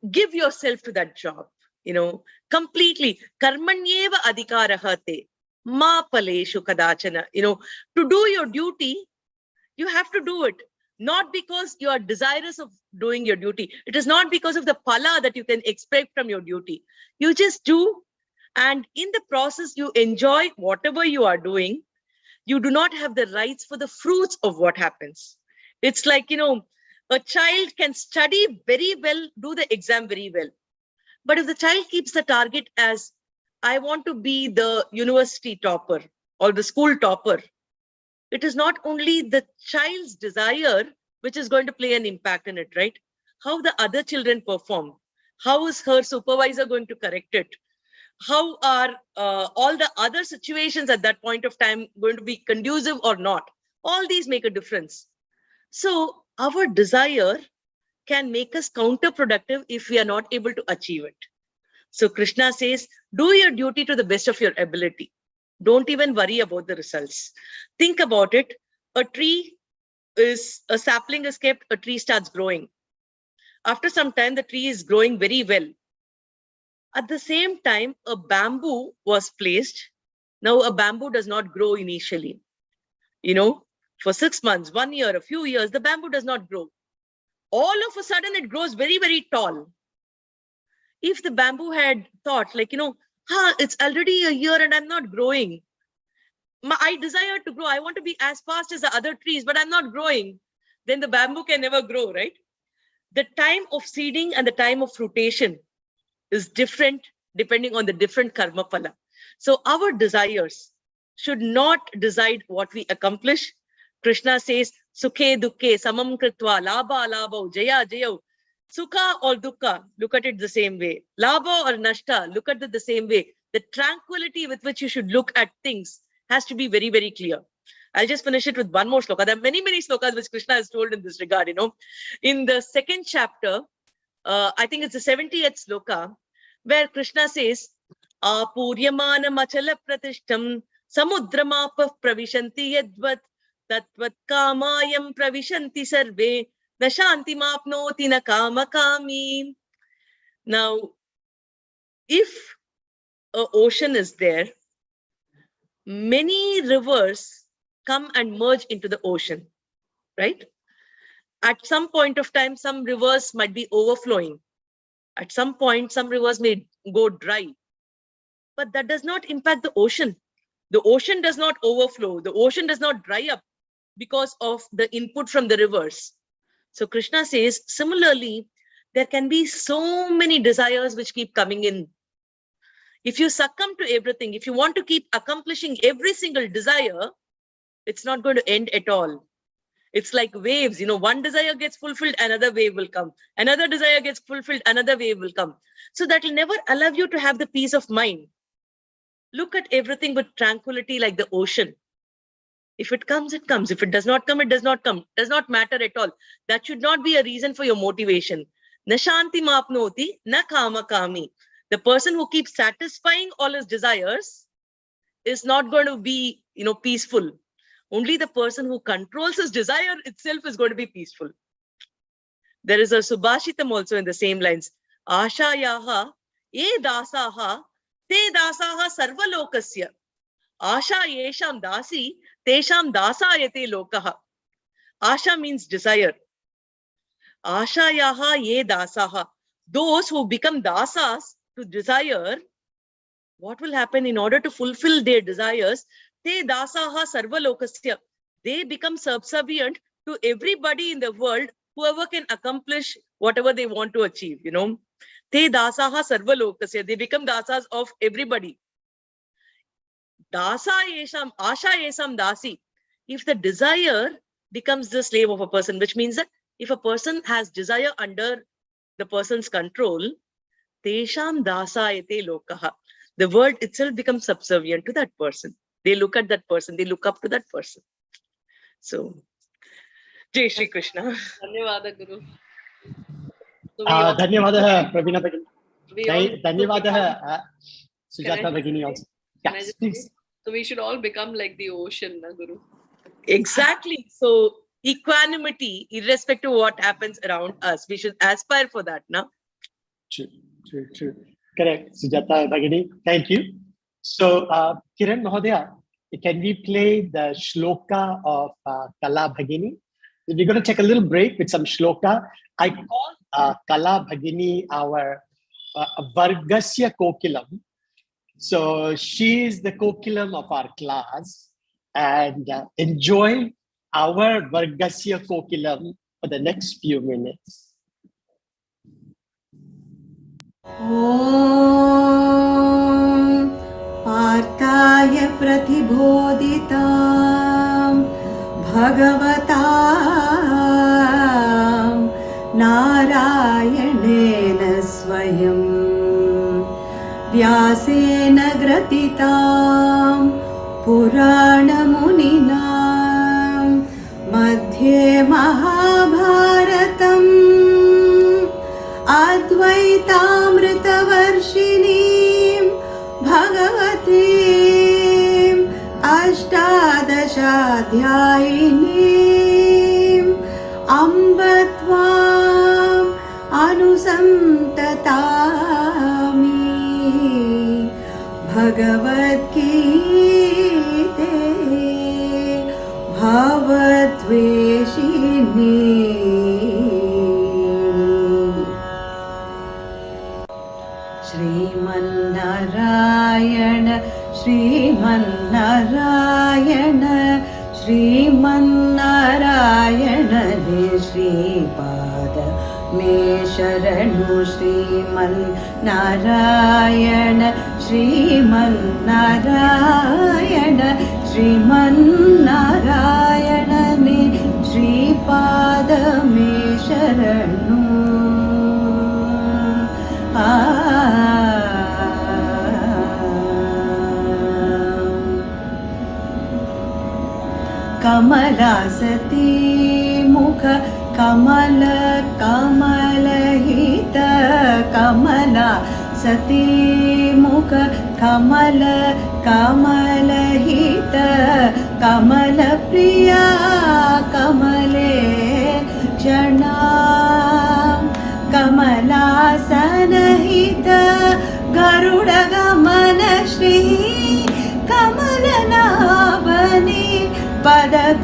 give yourself to that job, you know, completely. Karmanyeva adhikarahate ma paleshu kadachana. You know, to do your duty, you have to do it. Not because you are desirous of doing your duty. It is not because of the pala that you can expect from your duty. You just do. And in the process, you enjoy whatever you are doing. You do not have the rights for the fruits of what happens. It's like, you know, a child can study very well, do the exam very well. But if the child keeps the target as, I want to be the university topper or the school topper, it is not only the child's desire which is going to play an impact in it, right? How the other children perform. How is her supervisor going to correct it? How are all the other situations at that point of time going to be conducive or not? All these make a difference. So our desire can make us counterproductive if we are not able to achieve it. So Krishna says, do your duty to the best of your ability. Don't even worry about the results. Think about it. A sapling is kept, a tree starts growing. After some time, the tree is growing very well. At the same time, a bamboo was placed. Now, a bamboo does not grow initially. You know, for 6 months, 1 year, a few years, the bamboo does not grow. All of a sudden, it grows very, very tall. If the bamboo had thought, like, you know, it's already a year and I'm not growing. I desire to grow. I want to be as fast as the other trees, but I'm not growing. Then the bamboo can never grow, right? The time of seeding and the time of fruitation is different depending on the different karma phala. So our desires should not decide what we accomplish. Krishna says, Sukhe dukkhe samam kritva labha labha jaya jaya. Sukha or dukkha, look at it the same way. Labha or nashta, look at it the same way. The tranquility with which you should look at things has to be very, very clear. I'll just finish it with one more sloka. There are many, many slokas which Krishna has told in this regard, you know. In the 2nd chapter, I think it's the 70th sloka, where Krishna says, Apuryamana machala pratishtam samudramapa pravishanti yadvat tatvat kamayam pravishanti sarve nashanti mapnoti na kama kami. Now, if an ocean is there, many rivers come and merge into the ocean, right? At some point of time, some rivers might be overflowing. At some point, some rivers may go dry. But that does not impact the ocean. The ocean does not overflow. The ocean does not dry up because of the input from the rivers. So Krishna says, similarly, there can be so many desires which keep coming in. If you succumb to everything, if you want to keep accomplishing every single desire, it's not going to end at all. It's like waves, one desire gets fulfilled, another wave will come. Another desire gets fulfilled, another wave will come. So that will never allow you to have the peace of mind. Look at everything with tranquility like the ocean. If it comes, it comes. If it does not come, it does not come. Does not matter at all. That should not be a reason for your motivation. Na shanti mapnoti, na kama kami. The person who keeps satisfying all his desires is not going to be, peaceful. Only the person who controls his desire itself is going to be peaceful. There is a Subhashitam also in the same lines. Ashayaha, e dasaha, te dasaha sarvalokasya. Asha yesham dasi, tesham dasayate lokaha. Asha means desire. Ashayaha ye dasaha. Those who become dasas to desire, what will happen in order to fulfill their desires? Te dasaha sarvalokasya. They become subservient to everybody in the world, whoever can accomplish whatever they want to achieve, Te dasaha sarvalokasya. They become dasas of everybody. Dasa yesham, asha yesham dasi. If the desire becomes the slave of a person, which means that if a person has desire under the person's control, tesham dasayate lokaha. The world itself becomes subservient to that person. They look at that person, they look up to that person. So, Jai Shri Krishna. Dhanyavada, Guru. So Dhanyavada, Pravina Bhagini. we all Dhanyavada, Sujata Can I- Bhagini also. Can I Yes, just please. say? So we should all become like the ocean, na, Guru. Exactly. So, equanimity, irrespective of what happens around us, we should aspire for that, no? True. Correct, Sujata Bhagini. Thank you. So, Kiran Mahodaya, can we play the shloka of Kala Bhagini? We're going to take a little break with some shloka. I call Kala Bhagini our Vargasya Kokilam. So she is the Kokilam of our class, and enjoy our Vargasya Kokilam for the next few minutes. ॐ पार्थाय प्रतिबोधितां भगवता नारायणेन स्वयं व्यासेन ग्रथितां पुराणमुनिना मध्ये महाभारतम् अद्वैतामृतवर्षिणीं भगवतीम् अष्टादशाध्यायिनीम् अम्ब त्वाम् अनुसन्ततामि भगवद्गीते भवद्वेषिणी श्रीमन्नारायण श्रीमन्नारायण श्रीमन्नारायण हे श्रीपाद मे शरणु श्रीमन्नारायण श्रीमन्नारायण श्रीमन्नारायण मे श्रीपाद मे शरणु कमलासती मुख कमल कमलहित कमला सती मुख कमल कमलहित कमल प्रिया कमले क्षणा कमलासनहित गरुडगमन श्री कमलना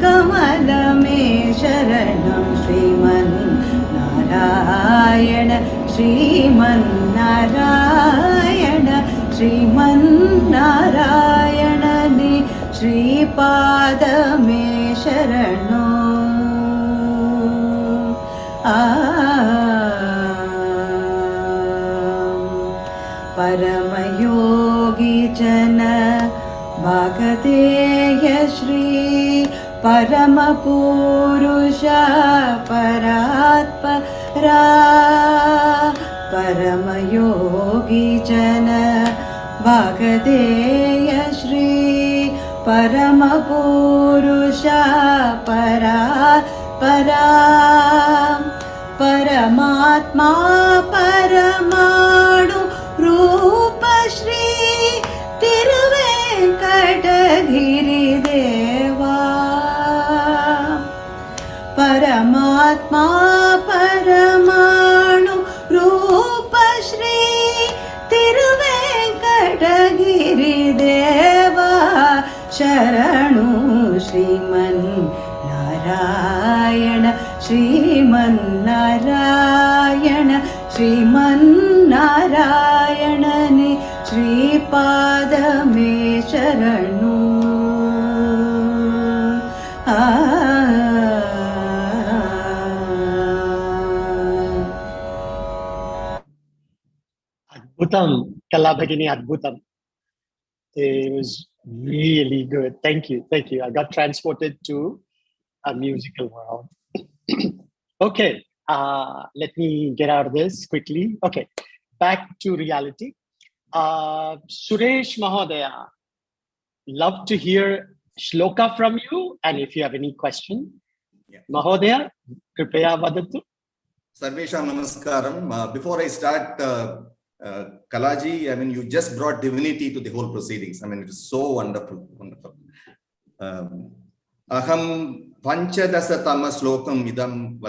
कमल मे शरणं श्रीमन्नारायण श्रीमन्नारायण श्रीमन्नारायण ने श्रीपाद मे शरणो परमयोगी जन भगतेय श्री परम पुरुष परात्परा परमयोगी जन भगतेय श्री परम पुरुष परात्परा परमात्मा परमाणु रूप श्री तिरुवेंकटगिरिदेवा परमात्मा परमाणु रूप श्री तिरुवेंकटगिरिदेवा शरणु श्रीमन्नारायण श्रीमन्नारायण श्रीमन्नारायण ने श्रीपाद मे शरणु Adbhutam, Kala Bhagini Adbhutam. It was really good. Thank you. Thank you. I got transported to a musical world. Okay. Let me get out of this quickly. Okay. Back to reality. Suresh Mahodaya, love to hear shloka from you. And if you have any question, Mahodaya, kripaya vadatu. Sarvesham namaskaram. Before I start, Kalaji, I mean, you just brought divinity to the whole proceedings. I mean, it is so wonderful, wonderful. Aham panchadasa tama slokam idanim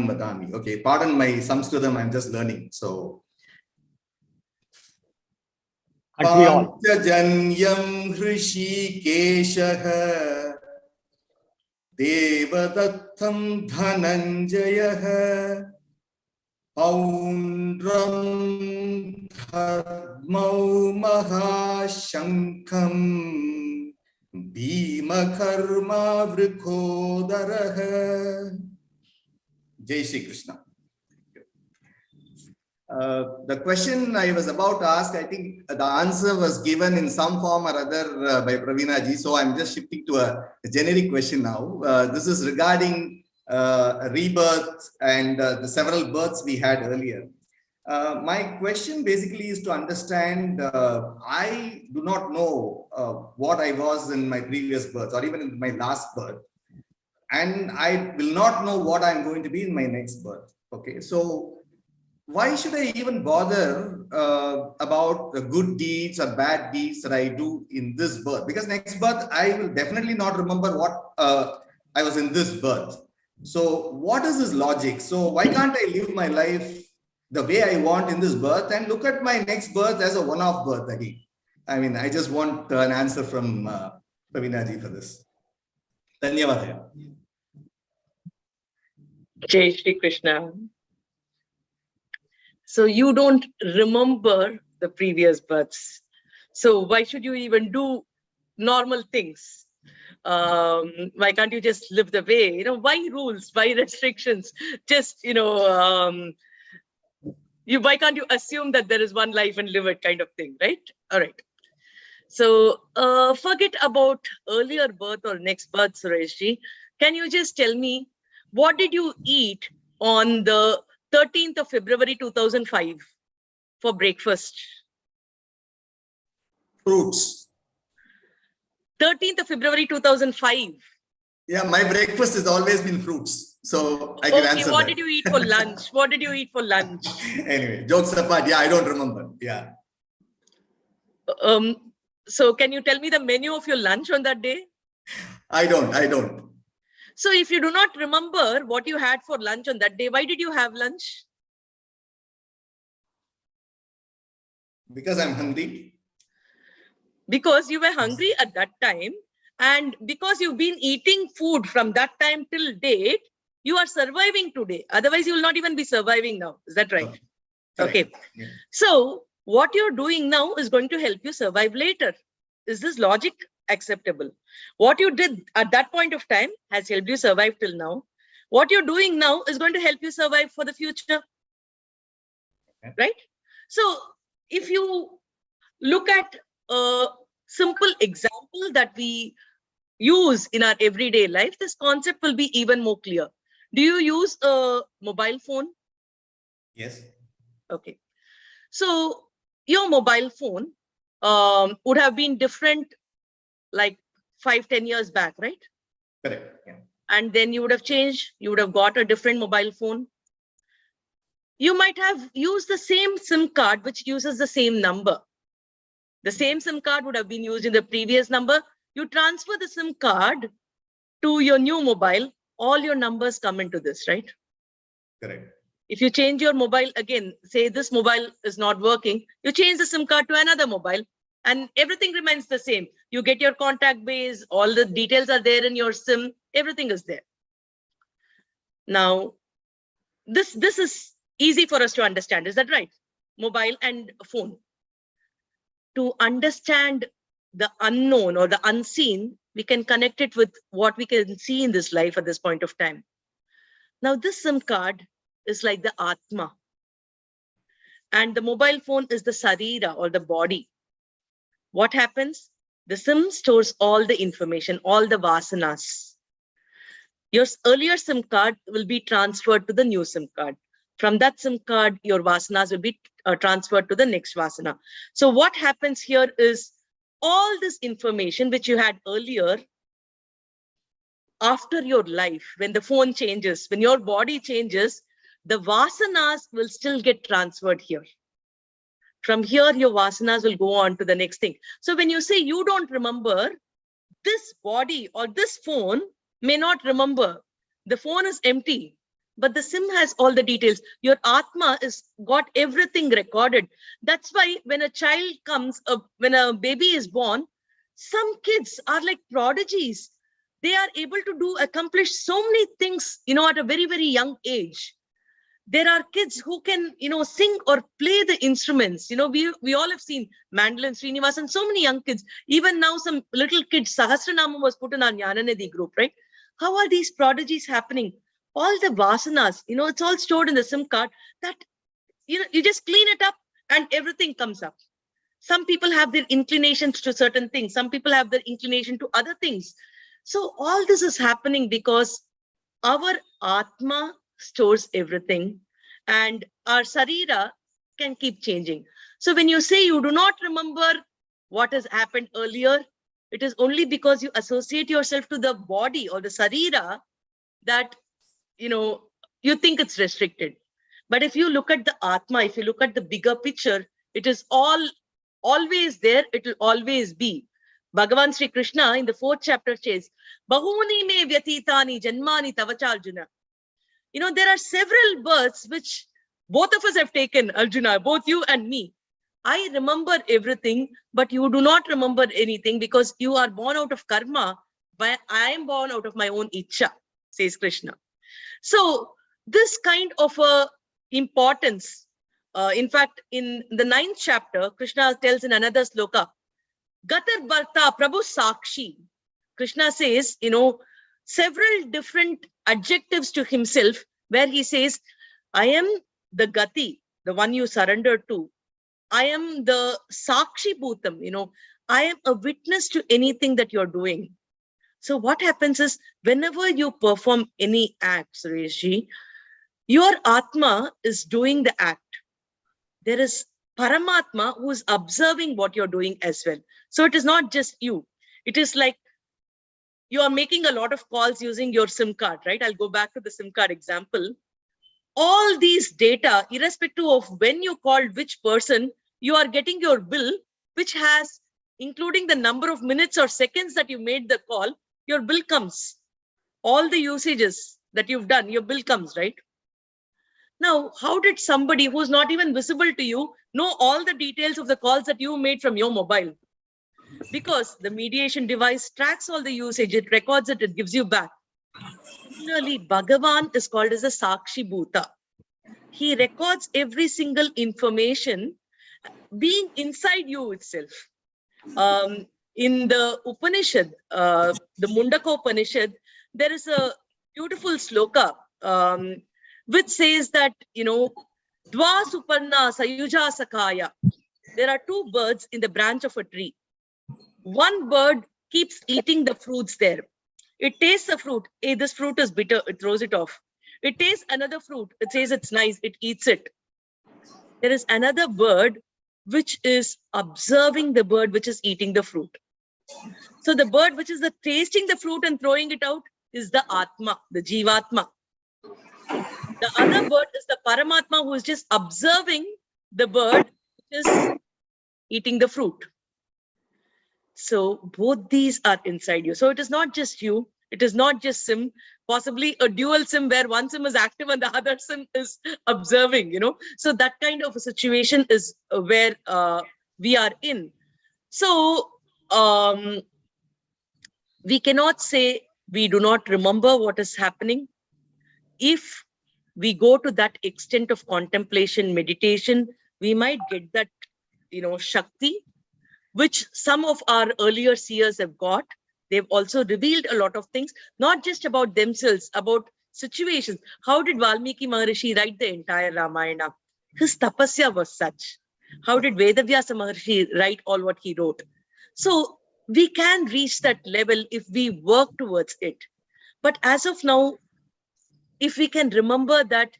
vadami. Okay, pardon my Sanskritam, I'm just learning. So, Panchajanyam Hrishikeshaha Devadattam Dhananjayaha Paundram Dharmau Mahashankam Bhima Karma Vrkodaraha. Jai Shri Krishna. The question I was about to ask, I think the answer was given in some form or other by Praveena ji. So I'm just shifting to a generic question now. This is regarding rebirth and the several births we had earlier. My question basically is to understand, I do not know what I was in my previous birth or even in my last birth. And I will not know what I'm going to be in my next birth. Okay, so why should I even bother about the good deeds or bad deeds that I do in this birth? Because next birth, I will definitely not remember what I was in this birth. So what is this logic? So why can't I live my life the way I want in this birth and look at my next birth as a one-off birth again? I mean, I just want an answer from Praveena ji for this. Dhanyavadaya. Jai Shri Krishna. So you don't remember the previous births. So why should you even do normal things? Why can't you just live the way? You know, why rules? Why restrictions? Just, you know, why can't you assume that there is one life and live it kind of thing, right? All right. So forget about earlier birth or next birth, Sureshji. Can you just tell me, what did you eat on the 13th of February 2005 for breakfast? Fruits. 13th of February 2005. Yeah, my breakfast has always been fruits. So I can answer what that. did you eat for lunch? What did you eat for lunch? Anyway, jokes apart, yeah, I don't remember. Yeah. So can you tell me the menu of your lunch on that day? I don't. So if you do not remember what you had for lunch on that day, why did you have lunch? Because I'm hungry. Because you were hungry at that time And because you've been eating food from that time till date, you are surviving today. Otherwise, you will not even be surviving now. Is that right? Okay. Yeah. So what you're doing now is going to help you survive later. Is this logic acceptable? What you did at that point of time has helped you survive till now. What you're doing now is going to help you survive for the future. Okay. Right? So if you look at a simple example that we use in our everyday life, this concept will be even more clear. Do you use a mobile phone? Yes. Okay. So your mobile phone would have been different like 5-10 years back, right? Correct. Yeah. And then you would have changed, you would have got a different mobile phone. You might have used the same SIM card, which uses the same number. The same SIM card would have been used in the previous number. You transfer the SIM card to your new mobile, all your numbers come into this, right? Correct. If you change your mobile again, say this mobile is not working, you change the SIM card to another mobile and everything remains the same. You get your contact base, all the details are there in your SIM, everything is there. Now, this is easy for us to understand, is that right? Mobile and phone. To understand the unknown or the unseen, we can connect it with what we can see in this life at this point of time. Now, this SIM card is like the Atma. And the mobile phone is the Sarira or the body. What happens? The SIM stores all the information, all the vasanas. Your earlier SIM card will be transferred to the new SIM card. From that SIM card, your vasanas will be transferred to the next vasana. So what happens here is all this information which you had earlier, after your life, when the phone changes, when your body changes, the vasanas will still get transferred here. From here, your vasanas will go on to the next thing. So when you say you don't remember, this body or this phone may not remember. The phone is empty, but the SIM has all the details. Your Atma is got everything recorded. That's why when a child comes, when a baby is born, some kids are like prodigies. They are able to accomplish so many things, at a very, very young age. There are kids who can, sing or play the instruments. We all have seen Mandolin, Srinivas, and so many young kids. Even now, some little kids, Sahasranama was put in our Jnana Nidhi group, right? How are these prodigies happening? All the vasanas, it's all stored in the SIM card that, you just clean it up and everything comes up. Some people have their inclinations to certain things. Some people have their inclination to other things. So all this is happening because our Atma stores everything and our Sarira can keep changing. So when you say you do not remember what has happened earlier, it is only because you associate yourself to the body or the Sarira that, you think it's restricted. But if you look at the Atma, if you look at the bigger picture, it is always there. It will always be. Bhagavan Sri Krishna in the 4th chapter says, Bahuni me vyatitani janmani tavacharjuna. There are several births which both of us have taken, Arjuna, both you and me. I remember everything, but you do not remember anything because you are born out of karma, but I am born out of my own ichcha, says Krishna. So this kind of importance, in fact, in the 9th chapter, Krishna tells in another sloka, Gatar Bharta Prabhu Sakshi. Krishna says, several different adjectives to himself where he says, I am the Gati, the one you surrender to. I am the Sakshi Bhutam, I am a witness to anything that you're doing. So what happens is whenever you perform any act, Sureshji, your Atma is doing the act. There is Paramatma who is observing what you're doing as well. So it is not just you. It is like you are making a lot of calls using your SIM card, right? I'll go back to the SIM card example. All these data, irrespective of when you called which person, you are getting your bill, which has, including the number of minutes or seconds that you made the call, your bill comes. All the usages that you've done, your bill comes, right? Now, how did somebody who's not even visible to you know all the details of the calls that you made from your mobile? because the mediation device tracks all the usage, it records it, it gives you back. Similarly, Bhagavan is called as a Sakshi Bhuta. He records every single information being inside you itself. In the Upanishad, the Mundaka Upanishad, there is a beautiful sloka which says that, Dva Suparna Sayuja Sakaya. There are two birds in the branch of a tree. One bird keeps eating the fruits there. It tastes the fruit. Hey, this fruit is bitter. It throws it off. It tastes another fruit. It says it's nice. It eats it. There is another bird which is observing the bird which is eating the fruit. So the bird which is tasting the fruit and throwing it out is the Atma, the Jivatma. The other bird is the Paramatma who is just observing the bird which is eating the fruit. So both these are inside you. So it is not just you. It is not just SIM, possibly a dual SIM where one SIM is active and the other SIM is observing, So that kind of a situation is where we are in. So we cannot say we do not remember what is happening. If we go to that extent of contemplation, meditation, we might get that, Shakti, which some of our earlier seers have got. They've also revealed a lot of things, not just about themselves, about situations. How did Valmiki Maharishi write the entire Ramayana? His tapasya was such. How did Vedavyasa Maharishi write all what he wrote? So we can reach that level if we work towards it. But as of now, if we can remember that,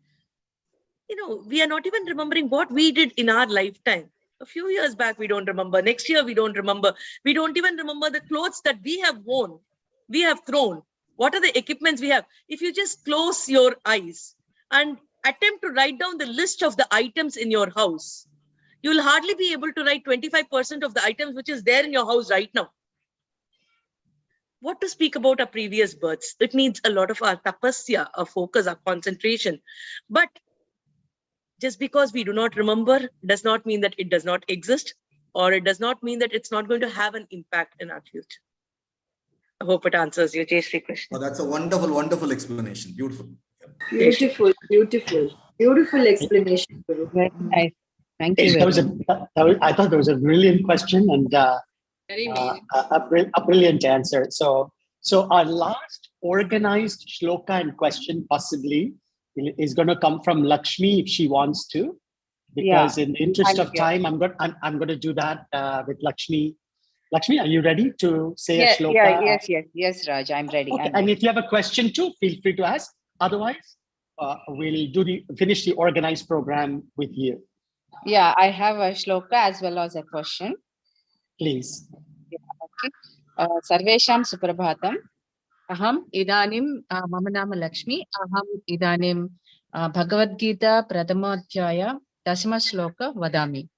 we are not even remembering what we did in our lifetime. A few years back, we don't remember. Next year, we don't remember. We don't even remember the clothes that we have worn, we have thrown. What are the equipments we have? If you just close your eyes and attempt to write down the list of the items in your house, you'll hardly be able to write 25% of the items which is there in your house right now. What to speak about our previous births? It needs a lot of our tapasya, our focus, our concentration. But just because we do not remember does not mean that it does not exist, or it does not mean that it's not going to have an impact in our future. I hope it answers you, Jai Shri Krishna. Oh, that's a wonderful, wonderful explanation. Beautiful. Beautiful explanation, Guru. Very nice. Thank you. I thought that was a brilliant question and Very meaningful. a brilliant answer. So our last organized shloka and question possibly is going to come from Lakshmi if she wants to, because in the interest of time, I'm going to do that with Lakshmi. Lakshmi, are you ready to say a shloka? Yes, Raj, I'm ready. Okay. And if you have a question too, feel free to ask. Otherwise, we'll finish the organized program with you. Yeah, I have a shloka as well as a question. Please. Okay. Sarvesham Suprabhatam. Aham idanim mama nama Lakshmi. Aham idanim Bhagavad Gita Pradhamadhyaya Dasma Shloka Vadami.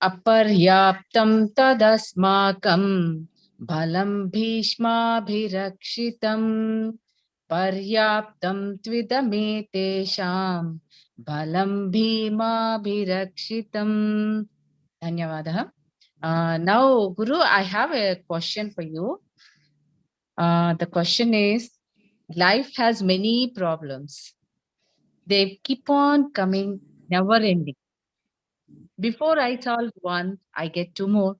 Aparyaptam tadasmakam balam bhishma bhirakshitam paryaptam tvidametesham balam bhima bhirakshitam. Dhanyavadaha. Now, Guru, I have a question for you. The question is, life has many problems. They keep on coming, never ending. Before I solve one, I get two more.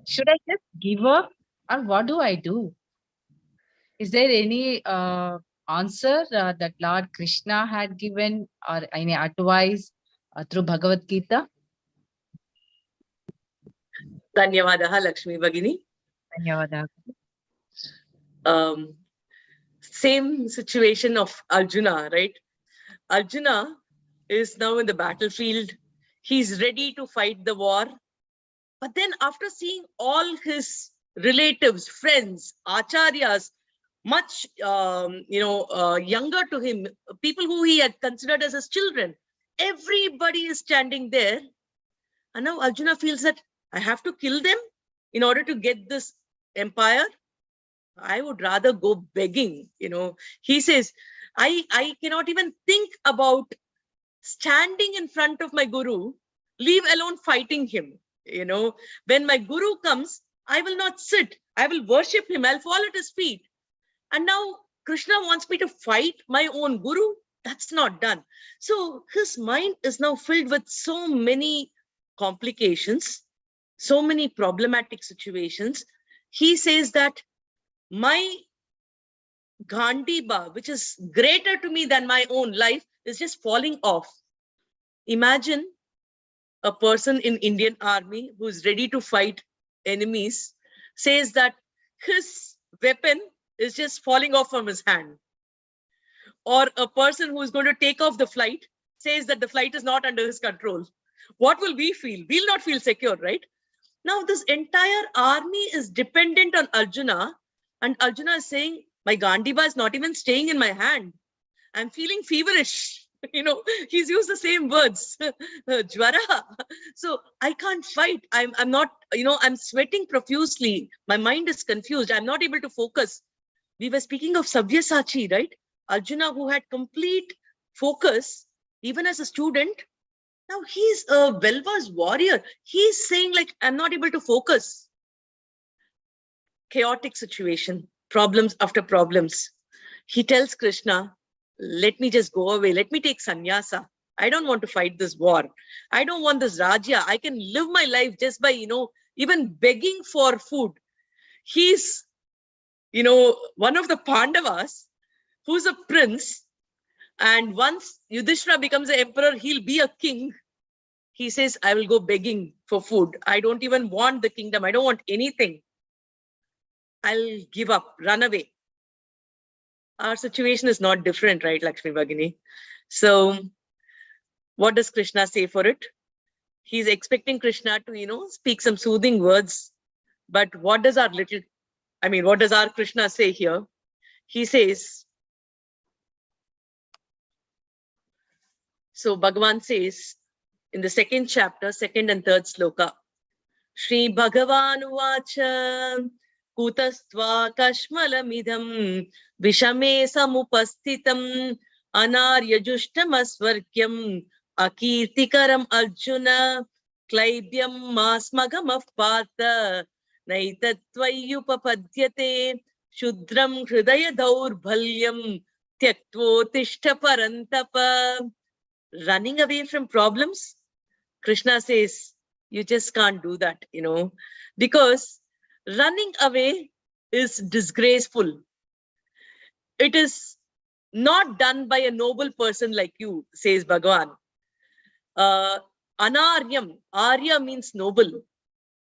Should I just give up, or what do I do? Is there any answer that Lord Krishna had given, or any advice through Bhagavad Gita? Dhanyavadaha, Lakshmi Bhagini. Dhanyavadaha. Same situation of Arjuna, right? Arjuna is now in the battlefield. He's ready to fight the war. But then after seeing all his relatives, friends, acharyas, much younger to him, people who he had considered as his children, everybody is standing there. And now Arjuna feels that I have to kill them in order to get this empire. I would rather go begging. He says, I cannot even think about standing in front of my guru, leave alone fighting him. You know, when my guru comes, I will not sit. I will worship him. I'll fall at his feet. And now Krishna wants me to fight my own guru. That's not done. So his mind is now filled with so many complications, so many problematic situations. He says that my Gandhiba, which is greater to me than my own life, is just falling off. Imagine a person in Indian army who is ready to fight enemies says that his weapon is just falling off from his hand. Or a person who is going to take off the flight says that the flight is not under his control. What will we feel? We'll not feel secure, right? Now this entire army is dependent on Arjuna, and Arjuna is saying, my Gandhiba is not even staying in my hand. I'm feeling feverish. You know, he's used the same words, Jwara. So I can't fight. I'm not, you know, I'm sweating profusely. My mind is confused. I'm not able to focus. We were speaking of Sabyasachi, right? Arjuna, who had complete focus, even as a student. Now he's a well-versed warrior. He's saying like, I'm not able to focus. Chaotic situation, problems after problems. He tells Krishna, let me just go away. Let me take sannyasa. I don't want to fight this war. I don't want this Rajya. I can live my life just by, you know, even begging for food. He's, you know, one of the Pandavas who's a prince. And once Yudhishthira becomes an emperor, he'll be a king. He says, I will go begging for food. I don't even want the kingdom. I don't want anything. I'll give up, run away. Our situation is not different, right, Lakshmi Bhagini? So what does Krishna say for it? He's expecting Krishna to, you know, speak some soothing words. But what does our Krishna say here? He says, so Bhagavan says in the second chapter, second and third sloka, Shri Bhagavan Uvacha Kutastva Kashmalamidham Vishame Samupastitam Anaryajushtamasvarkyam Akirtikaram Arjuna Klaibyam Masmagamaf Partha Naitatvayupapadyate Shudram Hridaya Daurbhalyam Tyaktvo Tishta Parantapa. Running away from problems? Krishna says, you just can't do that, you know, because running away is disgraceful. It is not done by a noble person like you, says Bhagavan. Anaryam, Arya means noble.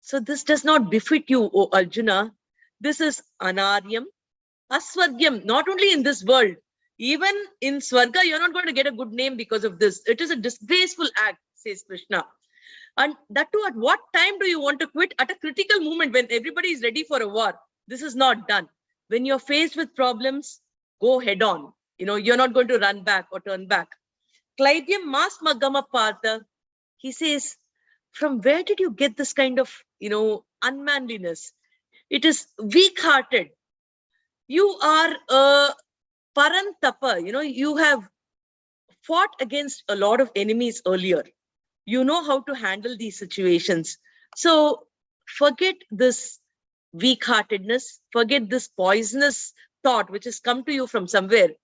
So this does not befit you, O Arjuna. This is Anaryam, Aswargyam, not only in this world, even in Swarga, you're not going to get a good name because of this. It is a disgraceful act, says Krishna. And that too, at what time do you want to quit? At a critical moment when everybody is ready for a war. This is not done. When you're faced with problems, go head on. You know, you're not going to run back or turn back. Klaibyam mas magama partha. He says, from where did you get this kind of, you know, unmanliness? It is weak-hearted. You are a parantapa, you know, you have fought against a lot of enemies earlier. You know how to handle these situations. So forget this weak-heartedness, forget this poisonous thought which has come to you from somewhere.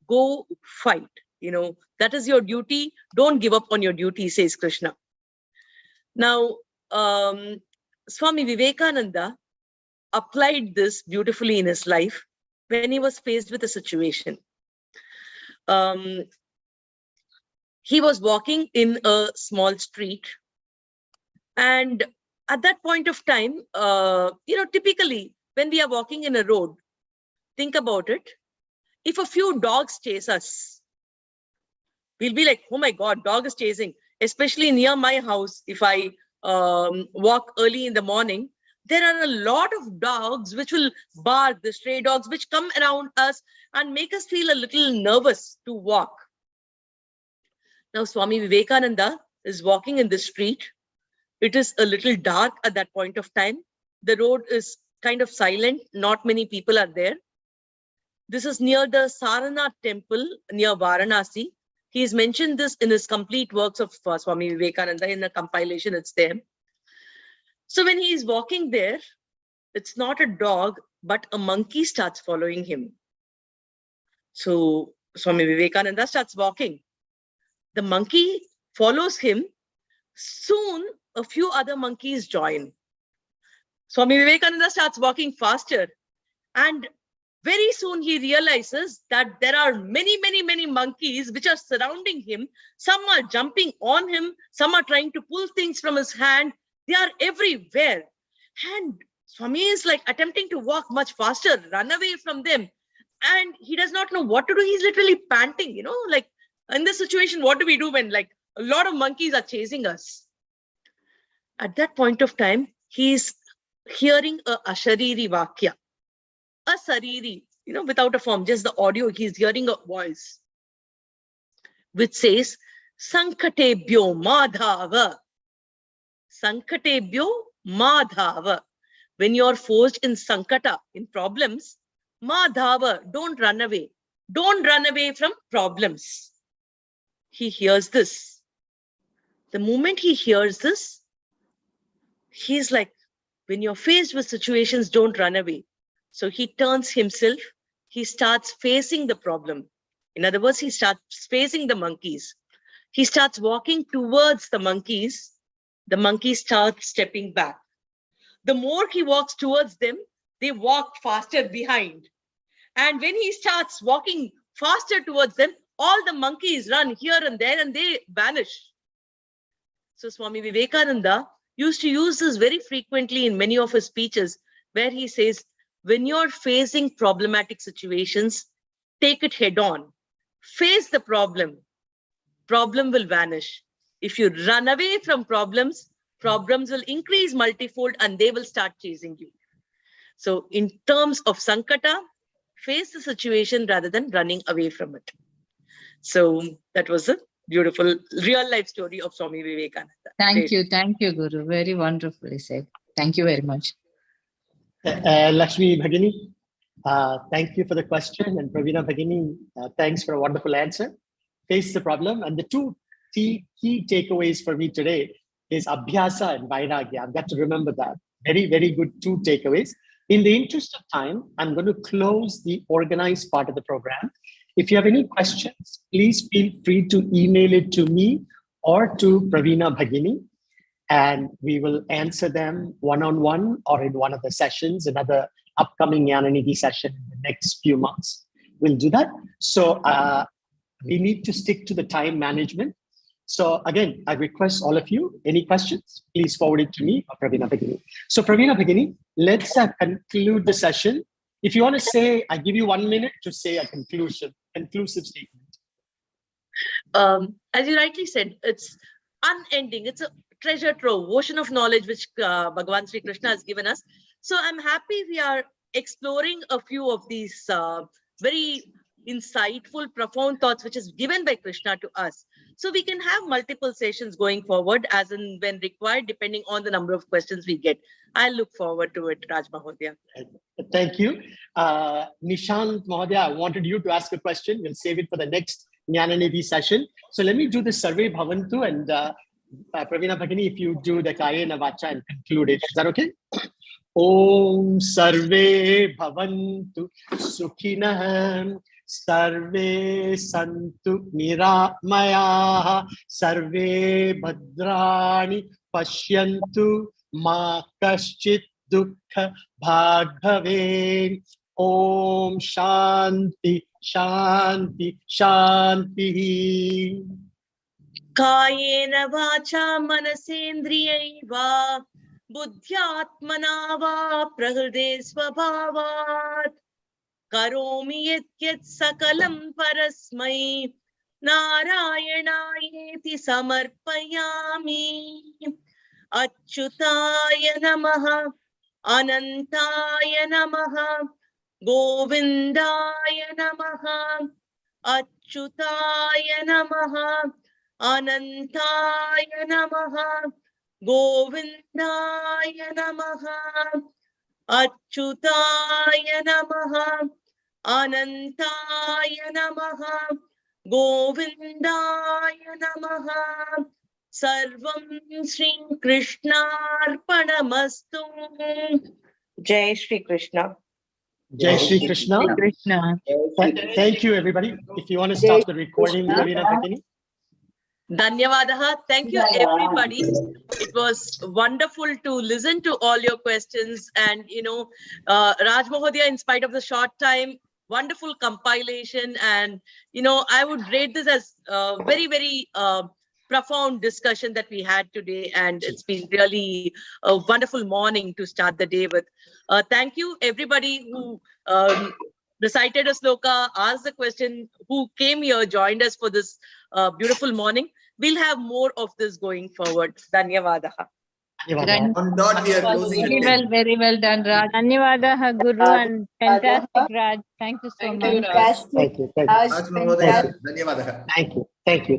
Go fight, you know, that is your duty. Don't give up on your duty, says Krishna. Now, Swami Vivekananda applied this beautifully in his life when he was faced with a situation. He was walking in a small street, and at that point of time, you know, typically when we are walking in a road, think about it. If a few dogs chase us, we'll be like, oh my God, dog is chasing. Especially near my house, if I walk early in the morning, there are a lot of dogs which will bark, the stray dogs which come around us and make us feel a little nervous to walk. Now, Swami Vivekananda is walking in the street. It is a little dark at that point of time. The road is kind of silent. Not many people are there. This is near the Saranath temple near Varanasi. He's mentioned this in his complete works of Swami Vivekananda. In the compilation, it's there. So when he is walking there, it's not a dog, but a monkey starts following him. So Swami Vivekananda starts walking. The monkey follows him. Soon, a few other monkeys join. Swami Vivekananda starts walking faster. And very soon he realizes that there are many monkeys which are surrounding him. Some are jumping on him. Some are trying to pull things from his hand. They are everywhere. And Swami is like attempting to walk much faster, run away from them. And he does not know what to do. He's literally panting, like in this situation, what do we do when like a lot of monkeys are chasing us? At that point of time, he's hearing a Ashariri Vakya. A sariri, without a form, just the audio, he's hearing a voice which says, Sankatebhyo Madhava. Sankatebhyo Madhava. When you're forced in sankata, in problems, Madhava, don't run away. Don't run away from problems. He hears this. The moment he hears this, he's like, when you're faced with situations, don't run away. So he turns himself, he starts facing the problem. In other words, he starts facing the monkeys. He starts walking towards the monkeys. The monkeys start stepping back. The more he walks towards them, they walk faster behind. And when he starts walking faster towards them, all the monkeys run here and there and they vanish. So Swami Vivekananda used to use this very frequently in many of his speeches, where he says, when you're facing problematic situations, take it head on. Face the problem. Problem will vanish. If you run away from problems, problems will increase multifold and they will start chasing you. So in terms of Sankata, face the situation rather than running away from it. So that was a beautiful real life story of Swami Vivekananda. Thank you, Guru. Very wonderfully said. Thank you very much. Lakshmi Bhagini, thank you for the question. And Pravina Bhagini, thanks for a wonderful answer. Face the problem. And the two key takeaways for me today is Abhyasa and Vairagya. I've got to remember that. Very, very good two takeaways. In the interest of time, I'm going to close the organized part of the program. If you have any questions, please feel free to email it to me or to Pravina Bhagini, and we will answer them one-on-one or in one of the sessions, another upcoming Jnana Nidhi session in the next few months. We'll do that. So we need to stick to the time management. So again, I request all of you, any questions, please forward it to me or Pravina Bhagini. So Pravina Bhagini, let's conclude the session. If you want to say, I give you 1 minute to say a conclusive statement. As you rightly said, it's unending. It's a treasure trove, ocean of knowledge, which Bhagavan Sri Krishna has given us. So I'm happy we are exploring a few of these very insightful, profound thoughts, which is given by Krishna to us. So we can have multiple sessions going forward as and when required, depending on the number of questions we get. I look forward to it, Raj Mahodaya. Thank you. Nishant Mahodaya, I wanted you to ask a question. We'll save it for the next Jnana Nidhi session. So let me do the Sarve Bhavantu, and Pravina Bhagini, if you do the Kayena Vacha and conclude it. Is that okay? Om Sarve Bhavantu Sukhinah Sarve Santu Niramaya Sarve Bhadrani Pashyantu Ma Kaschit Dukkha Bhagave. Om Shanti Shanti Shanti. Kayena vacha manasendriyaiva buddhyatmana va prahrde svabhavat karomi yat sakalam parasmai narayanayeti samarpayami. Achyutaya namaha anantaya namaha govindaya namaha achyutaya namaha Anantaya namaha Govindaya namaha Achyutaya namaha Anantaya namaha Govindaya namaha Sarvam Shri Krishnarpanamastu. Jai Shri Krishna. Jai Shri Krishna. Krishna. Thank you, everybody. If you want to stop the recording, Ravina Bhagini. Dhanyavadaha. Thank you, everybody. It was wonderful to listen to all your questions. And, Raj Mahodaya, in spite of the short time, wonderful compilation. And, I would rate this as a very, very profound discussion that we had today. And it's been really a wonderful morning to start the day with. Thank you, everybody who recited a sloka, asked the question, who came here, joined us for this beautiful morning. We'll have more of this going forward. Dhanyavadaha. On dot, we are closing Very at well, 10. very well done, Raj. Dhanyavadaha, Guru, and fantastic, Raj. Thank you so Thank much. you, Raj. Thank you. Raj, Raj Mahodaya, fantastic. Dhanyavadaha. Thank you.